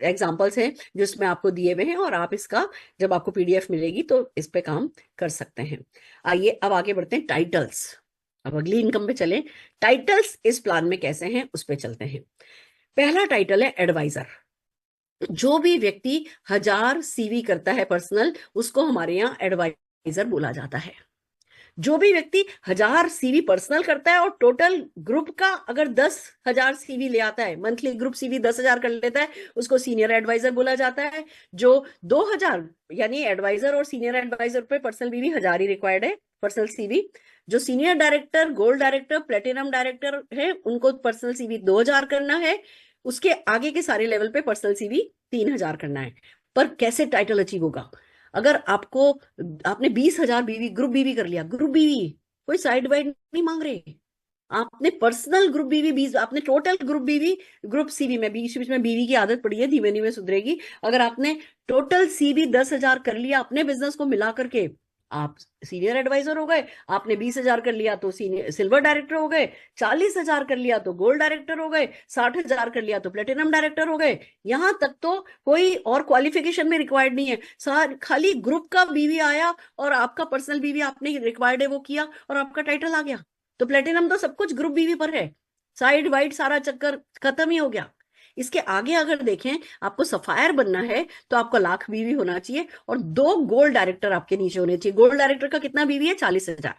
एग्जाम्पल्स हैं जो इसमें आपको दिए हुए हैं, और आप इसका जब आपको पीडीएफ मिलेगी तो इस पे काम कर सकते हैं। आइए अब आगे बढ़ते हैं टाइटल्स। अब अगली इनकम पे चलें। टाइटल्स इस प्लान में कैसे हैं उस पे चलते हैं। पहला टाइटल है एडवाइजर। जो भी व्यक्ति 1,000 सीवी करता है पर्सनल, उसको हमारे यहाँ एडवाइजर बोला जाता है। जो भी व्यक्ति 1,000 सीवी पर्सनल करता है और टोटल ग्रुप का अगर 10,000 सीवी ले आता है, मंथली ग्रुप सीवी 10,000 कर लेता है, उसको सीनियर एडवाइजर बोला जाता है। जो 2,000, यानी एडवाइजर और सीनियर एडवाइजर पे पर्सनल बीवी 1,000 ही रिक्वायर्ड है पर्सनल सीवी। जो senior director, gold director, platinum director है, उनको पर्सनल सीवी 2,000 करना है। उसके आगे के सारे लेवल पे पर्सनल सीवी 3,000 करना है। पर कैसे टाइटल अचीव होगा? अगर आपने 20,000 बीवी, ग्रुप बीवी कर लिया, ग्रुप बीवी कोई साइड वाइड नहीं मांग रहे, आपने पर्सनल ग्रुप बीवी 20, आपने टोटल ग्रुप बीवी, ग्रुप सीवी में बीच बीच में बीवी की आदत पड़ी है, धीमे धीमे सुधरेगी। अगर आपने टोटल सीवी 10,000 कर लिया अपने बिजनेस को मिला करके, आप सीनियर एडवाइजर हो गए। आपने 20,000 कर लिया तो सीनियर सिल्वर डायरेक्टर हो गए, 40,000 कर लिया तो गोल्ड डायरेक्टर हो गए, 60,000 कर लिया तो प्लेटिनम डायरेक्टर हो गए। यहां तक तो कोई और क्वालिफिकेशन में रिक्वायर्ड नहीं है, खाली ग्रुप का बीवी आया और आपका पर्सनल बीवी आपने रिक्वायर्ड है वो किया और आपका टाइटल आ गया। तो प्लेटिनम तो सब कुछ ग्रुप बीवी पर है, साइड वाइड सारा चक्कर खत्म ही हो गया। इसके आगे अगर देखें, आपको सफायर बनना है तो आपको 1,00,000 बीवी होना चाहिए और 2 गोल्ड डायरेक्टर आपके नीचे होने चाहिए। गोल्ड डायरेक्टर का कितना बीवी है? 40,000।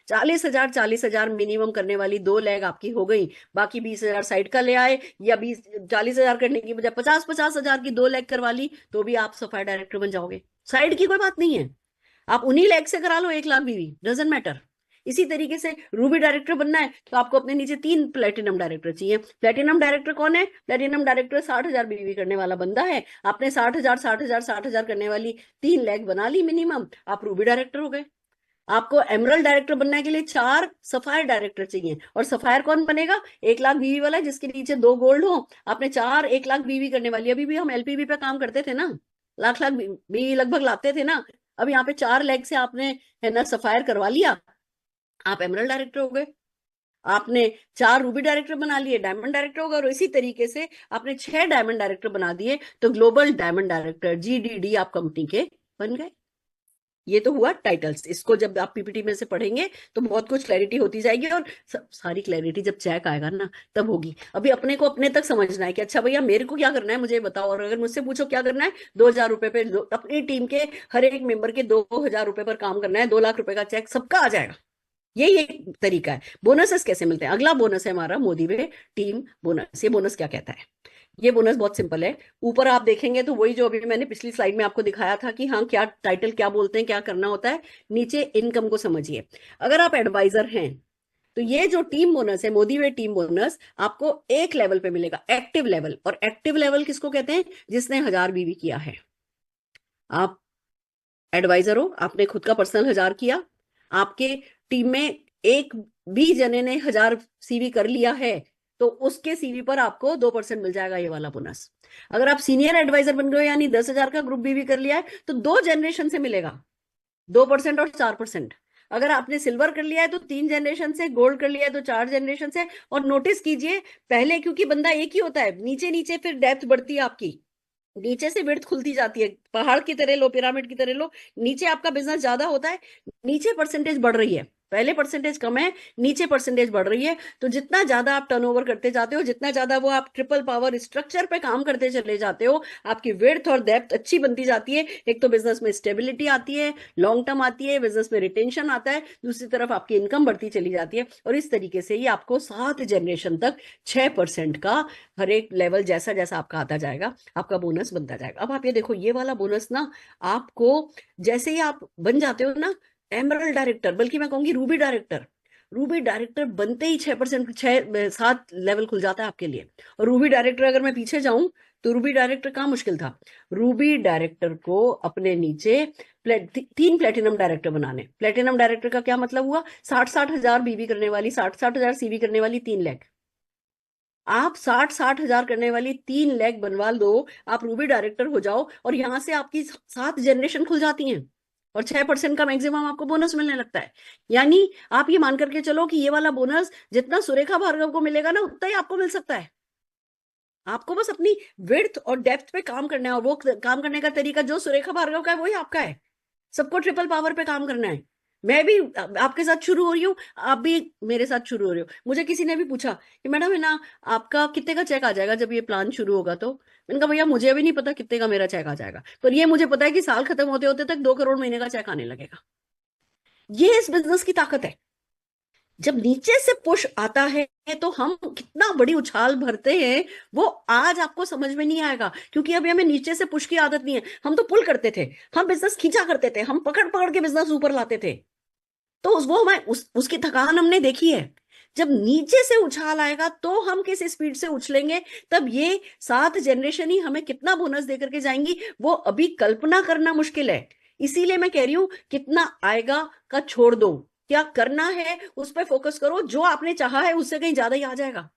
40,000, 40,000 मिनिमम करने वाली 2 लैग आपकी हो गई। बाकी 20,000 साइड का ले आए, या 40,000 करने की बजाय 50,000 की 2 लैग करवा ली, तो भी आप सफायर डायरेक्टर बन जाओगे। साइड की कोई बात नहीं है, आप उन्हीं लैग से करा लो 1,00,000 बीवी, डजेंट मैटर। इसी तरीके से रूबी डायरेक्टर बनना है तो आपको अपने नीचे 3 प्लेटिनम डायरेक्टर चाहिए। प्लेटिनम डायरेक्टर कौन है? प्लेटिनम डायरेक्टर 60,000 बीवी करने वाला बंदा है। आपने 60,000, 60,000, 60,000 करने वाली 3 लैग बना ली मिनिमम, आप रूबी डायरेक्टर हो गए। आपको एमरल्ड डायरेक्टर बनने के लिए 4 सफायर डायरेक्टर चाहिए। और सफायर कौन बनेगा? 1,00,000 बीवी वाला जिसके नीचे 2 गोल्ड हो। आपने 4 1,00,000 बीवी करने वाली, अभी भी हम एलपीबी पे काम करते थे ना, लाख लाख बीवी लगभग लाते थे ना। अब यहाँ पे 4 लैग से आपने है ना सफायर करवा लिया, आप एमरल्ड डायरेक्टर हो गए। आपने 4 रूबी डायरेक्टर बना लिए, डायमंड डायरेक्टर होगा, और इसी तरीके से आपने 6 डायमंड डायरेक्टर बना दिए तो ग्लोबल डायमंड डायरेक्टर GDD आप कंपनी के बन गए। ये तो हुआ टाइटल्स। इसको जब आप पीपीटी में से पढ़ेंगे तो बहुत कुछ क्लैरिटी होती जाएगी, और सारी क्लैरिटी जब चेक आएगा ना तब होगी। अभी अपने को अपने तक समझना है कि अच्छा भैया मेरे को क्या करना है मुझे बताओ, और अगर मुझसे पूछो क्या करना है, 2,000 रुपए पे अपनी टीम के हर एक मेंबर के 2,000 रुपए पर काम करना है, 2 लाख रुपए का चेक सबका आ जाएगा। यही एक तरीका है। बोनसेस कैसे मिलते हैं, अगला बोनस है हमारा मोदी वे टीम बोनस। ये बोनस क्या कहता है? ये बोनस बहुत सिंपल है। ऊपर आप देखेंगे तो वही जो अभी मैंने पिछली स्लाइड में आपको दिखाया था कि हाँ क्या टाइटल क्या बोलते हैं, क्या करना होता है। नीचे इनकम को समझिए। अगर आप एडवाइजर हैं तो ये जो टीम बोनस है, मोदी वे टीम बोनस, आपको एक लेवल पे मिलेगा, एक्टिव लेवल। और एक्टिव लेवल किसको कहते हैं? जिसने 1,000 बीवी किया है। आप एडवाइजर हो, आपने खुद का पर्सनल 1,000 किया, आपके टीम में एक भी जने ने 1,000 CV कर लिया है तो उसके CV पर आपको 2% मिल जाएगा ये वाला बोनस। अगर आप सीनियर एडवाइजर बन गए यानी 10,000 का ग्रुप भी कर लिया है तो 2 जनरेशन से मिलेगा, 2% और 4%। अगर आपने सिल्वर कर लिया है तो 3 जनरेशन से, गोल्ड कर लिया है तो 4 जनरेशन से। और नोटिस कीजिए, पहले क्योंकि बंदा एक ही होता है, नीचे नीचे फिर डेप्थ बढ़ती है आपकी, नीचे से विड्थ खुलती जाती है, पहाड़ की तरह लो, पिरामिड की तरह लो। नीचे आपका बिजनेस ज्यादा होता है, नीचे परसेंटेज बढ़ रही है, पहले परसेंटेज कम है, नीचे परसेंटेज बढ़ रही है। तो जितना ज्यादा आप टर्नओवर करते जाते हो, जितना ज्यादा वो आप ट्रिपल पावर स्ट्रक्चर पे काम करते चले जाते हो, आपकी विड्थ और डेप्थ अच्छी बनती जाती है। एक तो बिजनेस में स्टेबिलिटी आती है, लॉन्ग टर्म आती है, बिजनेस में रिटेंशन आता है, दूसरी तरफ आपकी इनकम बढ़ती चली जाती है। और इस तरीके से ये आपको 7 जनरेशन तक 6% का हर एक लेवल जैसा जैसा आपका आता जाएगा आपका बोनस बनता जाएगा। अब आप ये देखो, ये वाला बोनस ना आपको जैसे ही आप बन जाते हो ना एमरल्ड डायरेक्टर, बल्कि मैं कहूंगी रूबी डायरेक्टर, रूबी डायरेक्टर बनते ही 6%, 6 7 लेवल खुल जाता है आपके लिए। और रूबी डायरेक्टर अगर मैं पीछे जाऊं तो रूबी डायरेक्टर कहाँ मुश्किल था? रूबी डायरेक्टर को अपने नीचे 3 प्लेटिनम डायरेक्टर बनाने। प्लेटिनम डायरेक्टर का क्या मतलब हुआ? 60-60 हजार करने वाली, 60-60 हजार CV करने वाली 3 लाख। आप 60-60 हजार करने वाली 3 लाख बनवा लो, आप रूबी डायरेक्टर हो जाओ, और यहां से आपकी 7 जनरेशन खुल जाती हैं, और 6% का मैक्सिमम आपको बोनस मिलने लगता है। यानी आप ये मान करके चलो कि ये वाला बोनस जितना सुरेखा भार्गव को मिलेगा ना उतना ही आपको मिल सकता है। आपको बस अपनी विड्थ और डेप्थ पे काम करना है, और वो काम करने का तरीका जो सुरेखा भार्गव का है वही आपका है। सबको ट्रिपल पावर पे काम करना है। मैं भी आपके साथ शुरू हो रही हूँ, आप भी मेरे साथ शुरू हो रहे हो। मुझे किसी ने भी पूछा कि मैडम है ना आपका कितने का चेक आ जाएगा जब ये प्लान शुरू होगा, तो मैंने कहा भैया मुझे अभी नहीं पता कितने का मेरा चेक आ जाएगा, पर ये मुझे पता है कि साल खत्म होते होते तक 2 करोड़ महीने का चेक आने लगेगा। ये इस बिजनेस की ताकत है। जब नीचे से पुश आता है तो हम कितना बड़ी उछाल भरते हैं वो आज आपको समझ में नहीं आएगा, क्योंकि अभी हमें नीचे से पुश की आदत नहीं है। हम तो पुल करते थे, हम बिजनेस खींचा करते थे, हम पकड़ पकड़ के बिजनेस ऊपर लाते थे। तो वो हमारे उसकी थकान हमने देखी है। जब नीचे से उछाल आएगा तो हम किस स्पीड से उछलेंगे, तब ये 7 जनरेशन ही हमें कितना बोनस देकर के जाएंगी वो अभी कल्पना करना मुश्किल है। इसीलिए मैं कह रही हूं कितना आएगा का छोड़ दो, क्या करना है उस पर फोकस करो, जो आपने चाहा है उससे कहीं ज्यादा ही आ जाएगा।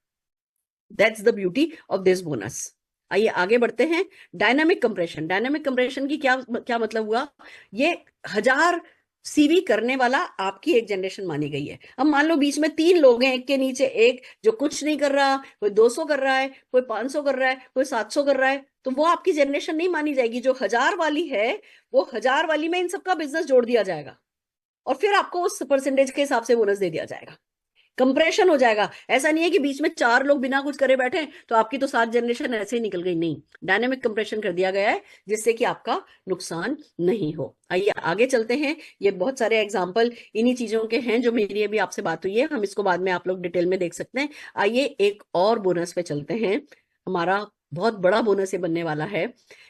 That's the beauty of this bonus. आइए आगे बढ़ते हैं। डायनामिक कंप्रेशन, डायनामिक कंप्रेशन की क्या क्या मतलब हुआ? ये 1,000 CV करने वाला आपकी एक जनरेशन मानी गई है। अब मान लो बीच में 3 लोग हैं, एक के नीचे एक, जो कुछ नहीं कर रहा, कोई 200 कर रहा है, कोई 500 कर रहा है, कोई 700 कर रहा है, तो वो आपकी जनरेशन नहीं मानी जाएगी। जो 1,000 वाली है वो 1,000 वाली में इन सबका बिजनेस जोड़ दिया जाएगा, और फिर आपको उस परसेंटेज के हिसाब से बोनस दे दिया जाएगा। कंप्रेशन हो जाएगा। ऐसा नहीं है कि बीच में 4 लोग बिना कुछ करे बैठे तो आपकी तो 7 जनरेशन ऐसे ही निकल गई, नहीं, डायनेमिक कंप्रेशन कर दिया गया है जिससे कि आपका नुकसान नहीं हो। आइए आगे चलते हैं। ये बहुत सारे एग्जाम्पल इन्हीं चीजों के हैं जो मेरी अभी आपसे बात हुई है, हम इसको बाद में आप लोग डिटेल में देख सकते हैं। आइए एक और बोनस पे चलते हैं। हमारा बहुत बड़ा बोनस ये बनने वाला है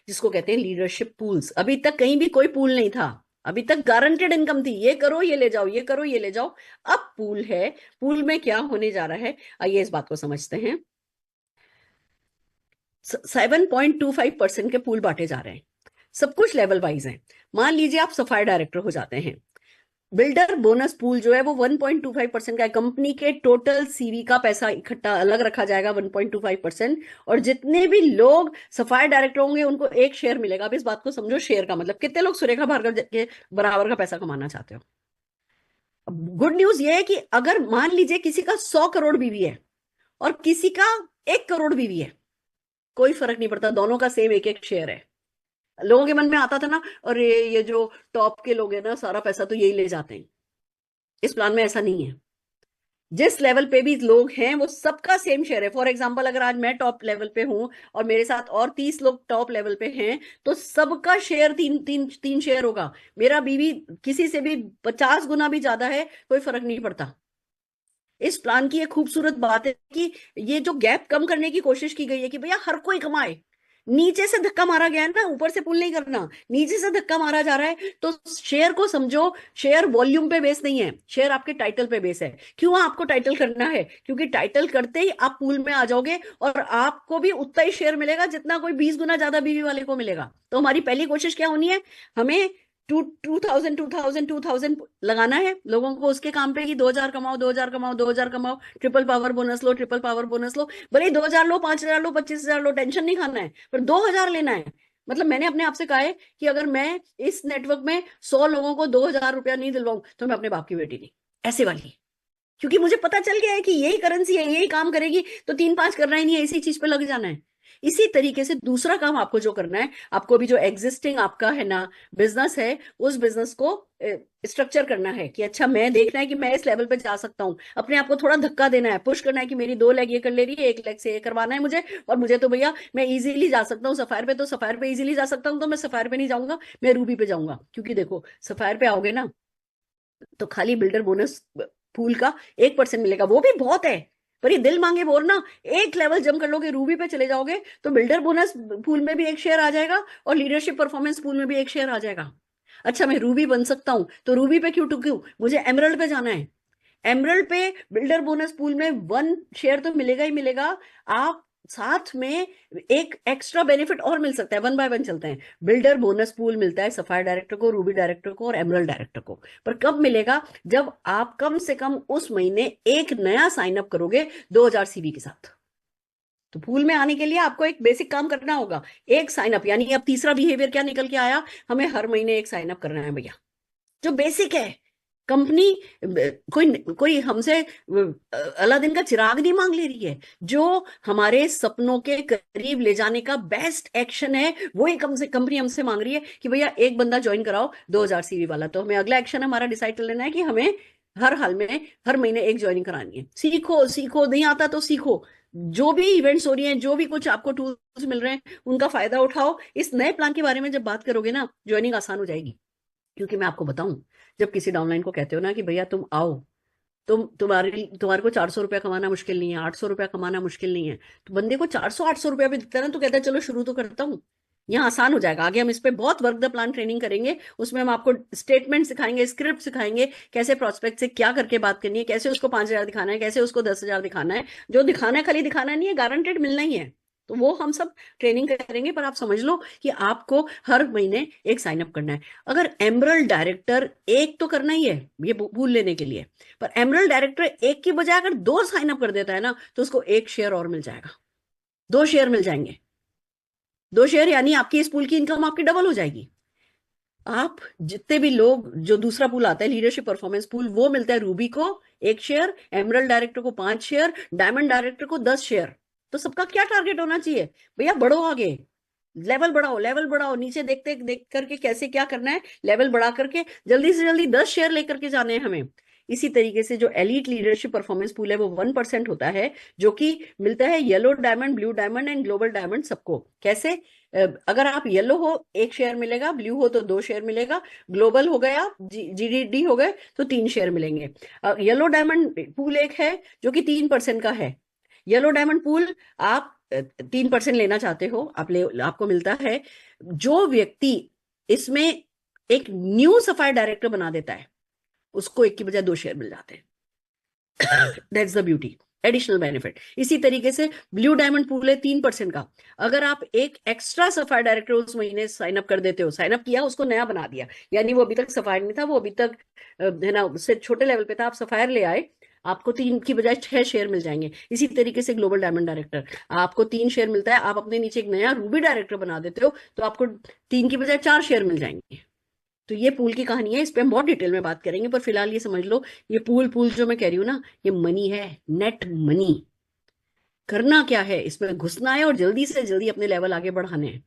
जिसको कहते हैं लीडरशिप पूल्स। अभी तक कहीं भी कोई पूल नहीं था, अभी तक गारंटेड इनकम थी, ये करो ये ले जाओ, ये करो ये ले जाओ। अब पूल है। पूल में क्या होने जा रहा है, आइए इस बात को समझते हैं। 7.25% के पूल बांटे जा रहे हैं, सब कुछ लेवल वाइज है। मान लीजिए आप सफाई डायरेक्टर हो जाते हैं, बिल्डर बोनस पूल जो है वो 1.25% का है। कंपनी के टोटल CV का पैसा इकट्ठा अलग रखा जाएगा 1.25%, और जितने भी लोग सफाई डायरेक्टर होंगे उनको एक शेयर मिलेगा। अब इस बात को समझो, शेयर का मतलब कितने लोग सुरेखा भार्गव के बराबर का पैसा कमाना चाहते हो। गुड न्यूज ये है कि अगर मान लीजिए किसी का 100 करोड़ बीवी है और किसी का 1 करोड़ बीवी है, कोई फर्क नहीं पड़ता, दोनों का सेम एक एक शेयर है। लोगों के मन में आता था ना, और ये जो टॉप के लोग हैं ना, सारा पैसा तो यही ले जाते हैं। इस प्लान में ऐसा नहीं है। जिस लेवल पे भी लोग हैं वो सबका सेम शेयर है। फॉर एग्जाम्पल, अगर आज मैं टॉप लेवल पे हूं और मेरे साथ और 30 लोग टॉप लेवल पे हैं, तो सबका शेयर तीन तीन तीन शेयर होगा। मेरा बीवी किसी से भी 50 गुना भी ज्यादा है, कोई फर्क नहीं पड़ता। इस प्लान की एक खूबसूरत बात है कि ये जो गैप कम करने की कोशिश की गई है कि भैया हर कोई कमाए। नीचे से धक्का मारा गया है ना, ऊपर से पुल नहीं करना, नीचे से धक्का मारा जा रहा है। तो शेयर को समझो, शेयर वॉल्यूम पे बेस नहीं है, शेयर आपके टाइटल पे बेस है। क्यों आपको टाइटल करना है? क्योंकि टाइटल करते ही आप पूल में आ जाओगे और आपको भी उतना ही शेयर मिलेगा जितना कोई 20 गुना ज्यादा बीवी वाले को मिलेगा। तो हमारी पहली कोशिश क्या होनी है? हमें टू थाउजेंड लगाना है लोगों को उसके काम पे कि 2,000 कमाओ, 2,000 कमाओ, 2,000 कमाओ, ट्रिपल पावर बोनस लो, ट्रिपल पावर बोनस लो। भले 2,000 लो, 5,000 लो, 25,000 लो, टेंशन नहीं खाना है, पर 2,000 लेना है। मतलब मैंने अपने आप से कहा है कि अगर मैं इस नेटवर्क में 100 लोगों को 2,000 रुपया नहीं दिलवाऊं तो मैं अपने बाप की बेटी नहीं, ऐसे वाली। क्योंकि मुझे पता चल गया है कि यही करेंसी है, यही काम करेगी, तो 3-5 करना ही नहीं है, इसी चीज पे लग जाना है। इसी तरीके से दूसरा काम आपको जो करना है, आपको भी जो एग्जिस्टिंग आपका है ना बिजनेस है, उस बिजनेस को स्ट्रक्चर करना है कि अच्छा, मैं देखना है कि मैं इस लेवल पे जा सकता हूँ। अपने आप को थोड़ा धक्का देना है, पुश करना है कि मेरी 2 लेग ये कर ले रही है, 1 लेग से ये करवाना है मुझे, और मुझे तो भैया मैं इजीली जा सकता हूँ सफायर पे, तो सफायर पे इजीली जा सकता हूँ, तो मैं सफायर पे नहीं जाऊंगा, मैं रूबी पे जाऊंगा। क्योंकि देखो, सफायर पे आओगे ना तो खाली बिल्डर बोनस पूल का 1% मिलेगा, वो भी बहुत है। पर ये दिल मांगे बोल ना, एक लेवल जम कर लोगे, रूबी पे चले जाओगे, तो बिल्डर बोनस पूल में भी एक शेयर आ जाएगा और लीडरशिप परफॉर्मेंस पूल में भी एक शेयर आ जाएगा। अच्छा, मैं रूबी बन सकता हूं, तो रूबी पे क्यों टुकूं? मुझे एमरल्ड पे जाना है। एमरल्ड पे बिल्डर बोनस पूल में 1 शेयर तो मिलेगा ही मिलेगा। आप साथ में एक एक्स्ट्रा बेनिफिट और मिल सकता है, 1 बाय 1 चलते हैं। बिल्डर बोनस पूल मिलता है सफायर डायरेक्टर को, रूबी डायरेक्टर को और एमरल्ड डायरेक्टर को। पर कब मिलेगा? जब आप कम से कम उस महीने एक नया साइन अप करोगे 2,000 सीवी के साथ। तो पूल में आने के लिए आपको एक बेसिक काम करना होगा, एक साइन अप। यानी अब तीसरा बिहेवियर क्या निकल के आया? हमें हर महीने एक साइन अप करना है भैया, जो बेसिक है। कंपनी कोई कोई हमसे अलादीन का चिराग नहीं मांग ले रही है। जो हमारे सपनों के करीब ले जाने का बेस्ट एक्शन है, वही कम से कंपनी हमसे मांग रही है कि भैया एक बंदा ज्वाइन कराओ 2,000 सीवी वाला। तो हमें अगला एक्शन हमारा डिसाइड कर लेना है कि हमें हर हाल में हर महीने एक ज्वाइनिंग करानी है। सीखो सीखो, नहीं आता तो सीखो। जो भी इवेंट्स हो रही हैं, जो भी कुछ आपको टूल्स मिल रहे हैं, उनका फायदा उठाओ। इस नए प्लान के बारे में जब बात करोगे ना, ज्वाइनिंग आसान हो जाएगी। क्योंकि मैं आपको बताऊं, जब किसी डाउनलाइन को कहते हो ना कि भैया तुम आओ, तुम्हारे को 400 रुपया कमाना मुश्किल नहीं है, 800 रुपया कमाना मुश्किल नहीं है, तो बंदे को 400-800 रुपया भी दिखता है ना, तो कहता है चलो शुरू तो करता हूँ। यहाँ आसान हो जाएगा। आगे हम इस पे बहुत वर्क द प्लान ट्रेनिंग करेंगे, उसमें हम आपको स्टेटमेंट सिखाएंगे, स्क्रिप्ट सिखाएंगे, कैसे प्रोस्पेक्ट से क्या करके बात करनी है, कैसे उसको 5,000 दिखाना है, कैसे उसको 10,000 दिखाना है। जो दिखाना है खाली दिखाना नहीं है, गारंटेड मिलना ही है। तो वो हम सब ट्रेनिंग करेंगे। पर आप समझ लो कि आपको हर महीने एक साइन अप करना है। अगर एमरल्ड डायरेक्टर एक तो करना ही है ये भूल लेने के लिए, पर एमरल्ड डायरेक्टर एक की बजाय अगर 2 साइन अप कर देता है ना, तो उसको एक शेयर और मिल जाएगा, 2 शेयर मिल जाएंगे। 2 शेयर यानी आपकी इस पूल की इनकम आपकी डबल हो जाएगी। आप जितने भी लोग, जो दूसरा पूल आता है लीडरशिप परफॉर्मेंस पूल, वो मिलता है रूबी को 1 शेयर, एमरल्ड डायरेक्टर को 5 शेयर, डायमंड डायरेक्टर को 10 शेयर। तो सबका क्या टारगेट होना चाहिए? भैया बढ़ो आगे, लेवल बढ़ाओ, लेवल बढ़ाओ, नीचे देखते देख करके कैसे क्या करना है, लेवल बढ़ा करके जल्दी से जल्दी 10 शेयर लेकर के जाने हैं हमें। इसी तरीके से जो एलीट लीडरशिप परफॉर्मेंस पूल है वो 1% होता है, जो कि मिलता है yellow diamond, blue diamond and global diamond सबको। कैसे? अगर आप येलो हो 1 शेयर मिलेगा, ब्लू हो तो 2 शेयर मिलेगा, ग्लोबल हो गया, जीडीडी हो गए तो 3 शेयर मिलेंगे। येलो डायमंड पूल एक है जो कि 3% का है। येलो डायमंड पूल आप 3% लेना चाहते हो, आपको मिलता है जो व्यक्ति इसमें एक न्यू सफायर डायरेक्टर बना देता है, उसको 1 की बजाय 2 शेयर मिल जाते हैं। That's the beauty, additional benefit. इसी तरीके से ब्लू डायमंड पूल है 3% का। अगर आप एक एक्स्ट्रा सफायर डायरेक्टर उस महीने साइन अप कर देते हो, साइन अप किया, उसको नया बना दिया, यानी वो अभी तक सफायर नहीं था, वो अभी तक है ना उससे छोटे लेवल पे था, आप सफायर ले आए, आपको 3 की बजाय 6 शेयर मिल जाएंगे। इसी तरीके से ग्लोबल डायमंड डायरेक्टर, आपको 3 शेयर मिलता है, आप अपने नीचे एक नया रूबी डायरेक्टर बना देते हो, तो आपको 3 की बजाय 4 शेयर मिल जाएंगे। तो ये पूल की कहानी है, इस पे हम बहुत डिटेल में बात करेंगे, पर फिलहाल ये समझ लो, ये पूल पूल जो मैं कह रही हूँ ना, ये मनी है, नेट मनी। करना क्या है, इसमें घुसना है और जल्दी से जल्दी अपने लेवल आगे बढ़ाने हैं।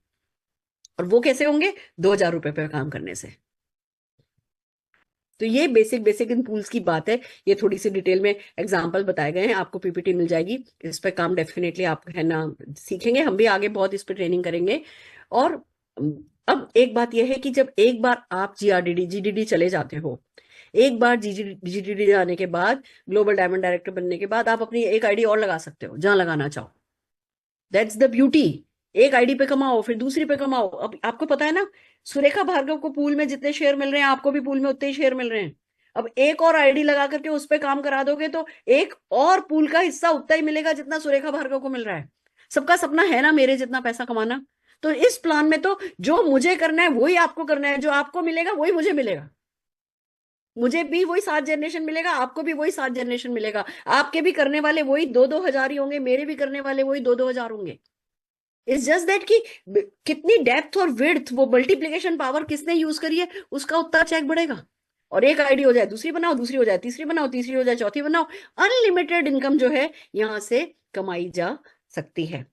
और वो कैसे होंगे? 2,000 रुपए पे काम करने से। तो ये बेसिक बेसिक इन पूल्स की बात है। ये थोड़ी सी डिटेल में एग्जांपल बताए गए हैं, आपको पीपीटी मिल जाएगी, इस पे काम डेफिनेटली आप है ना सीखेंगे, हम भी आगे बहुत इस पे ट्रेनिंग करेंगे। और अब एक बात यह है कि जब एक बार आप जीआरडीडी जीडीडी चले जाते हो, एक बार जीडीडी जाने के बाद, ग्लोबल डायमंड डायरेक्टर बनने के बाद, आप अपनी एक आईडी और लगा सकते हो जहां लगाना चाहो। That's the beauty. एक आईडी पे कमाओ, फिर दूसरी पे कमाओ। अब आपको पता है ना, सुरेखा भार्गव को पूल में जितने शेयर मिल रहे हैं, आपको भी पूल में उतने ही शेयर मिल रहे हैं। अब एक और आईडी लगा करके उस पे काम करा दोगे तो एक और पूल का हिस्सा उतना ही मिलेगा जितना सुरेखा भार्गव को मिल रहा है। सबका सपना है ना मेरे जितना पैसा कमाना। तो इस प्लान में तो जो मुझे करना है वही आपको करना है, जो आपको मिलेगा वही मुझे मिलेगा। मुझे भी वही 7 जनरेशन मिलेगा, आपको भी वही 7 जनरेशन मिलेगा। आपके भी करने वाले वही 2-2 हजार ही होंगे, मेरे भी करने वाले वही 2-2 हजार होंगे। इट्स जस्ट दैट कि कितनी डेप्थ और विड्थ, वो मल्टीप्लिकेशन पावर किसने यूज करी है, उसका उतना चेक बढ़ेगा। और एक आईडी हो जाए, दूसरी बनाओ, दूसरी हो जाए, तीसरी बनाओ, तीसरी हो जाए, चौथी बनाओ। अनलिमिटेड इनकम जो है यहां से कमाई जा सकती है।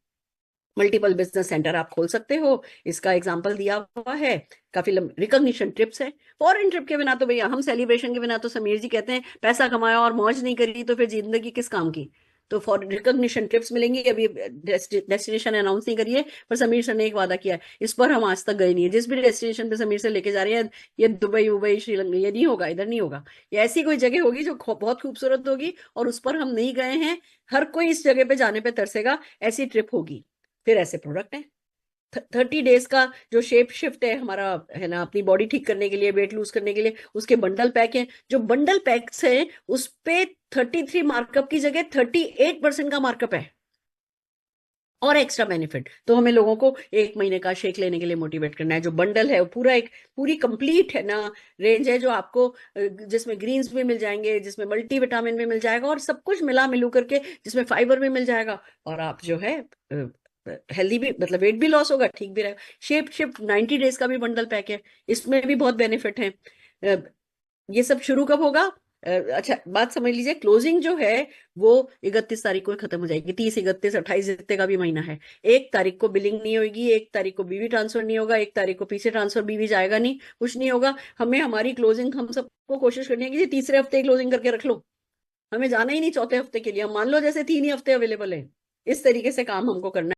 मल्टीपल बिजनेस सेंटर आप खोल सकते हो, इसका एग्जांपल दिया हुआ है। काफी रिकॉग्निशन ट्रिप्स है। फॉरेन ट्रिप के बिना तो भैया, हम सेलिब्रेशन के बिना तो समीर जी कहते हैं पैसा कमाया और मौज नहीं करी तो फिर जिंदगी किस काम की। तो फॉर रिकॉग्निशन ट्रिप्स मिलेंगी। अभी डेस्टिनेशन अनाउंस नहीं करिए, पर समीर सर ने एक वादा किया है, इस पर हम आज तक गए नहीं है। जिस भी डेस्टिनेशन पे समीर से लेके जा रहे हैं, ये दुबई उबई श्रीलंका, ये नहीं होगा, इधर नहीं होगा। ये ऐसी कोई जगह होगी जो बहुत खूबसूरत होगी और उस पर हम नहीं गए हैं, हर कोई इस जगह पे जाने पे तरसेगा, ऐसी ट्रिप होगी। फिर ऐसे प्रोडक्ट है 30 डेज का, जो शेप शिफ्ट है हमारा, है ना, अपनी बॉडी ठीक करने के लिए, वेट लूज करने के लिए, उसके बंडल पैक हैं। जो बंडल पैक्स हैं उस पे 33 मार्कअप की जगह 38% का मार्कअप है। और एक्स्ट्रा बेनिफिट तो हमें लोगों को 1 महीने का शेक लेने के लिए मोटिवेट करना है। जो बंडल है वो पूरा एक पूरी कंप्लीट है ना रेंज है, जो आपको जिसमें ग्रीन्स भी मिल जाएंगे, जिसमें मल्टीविटामिन भी मिल जाएगा, और सब कुछ मिला मिलू करके, जिसमें फाइबर भी मिल जाएगा, और आप जो है हेल्दी भी, मतलब वेट भी लॉस होगा, ठीक भी रहेगा। शेप शिफ्ट 90 डेज का भी बंडल पैक है, इसमें भी बहुत बेनिफिट है। अ, ये सब शुरू कब होगा? अच्छा बात समझ लीजिए, क्लोजिंग जो है वो 31 तारीख को खत्म हो जाएगी। 30, 31, 28 जितने का भी महीना है, 1 तारीख को बिलिंग नहीं होगी, 1 तारीख को बीवी ट्रांसफर नहीं होगा, 1 तारीख को पीछे ट्रांसफर बीवी जाएगा नहीं, कुछ नहीं होगा। हमें हमारी क्लोजिंग, हम सबको कोशिश करनी है कि तीसरे हफ्ते क्लोजिंग करके रख लो। हमें जाना ही नहीं चौथे हफ्ते के लिए, हम मान लो जैसे 3 ही हफ्ते अवेलेबल है, इस तरीके से काम हमको करना है।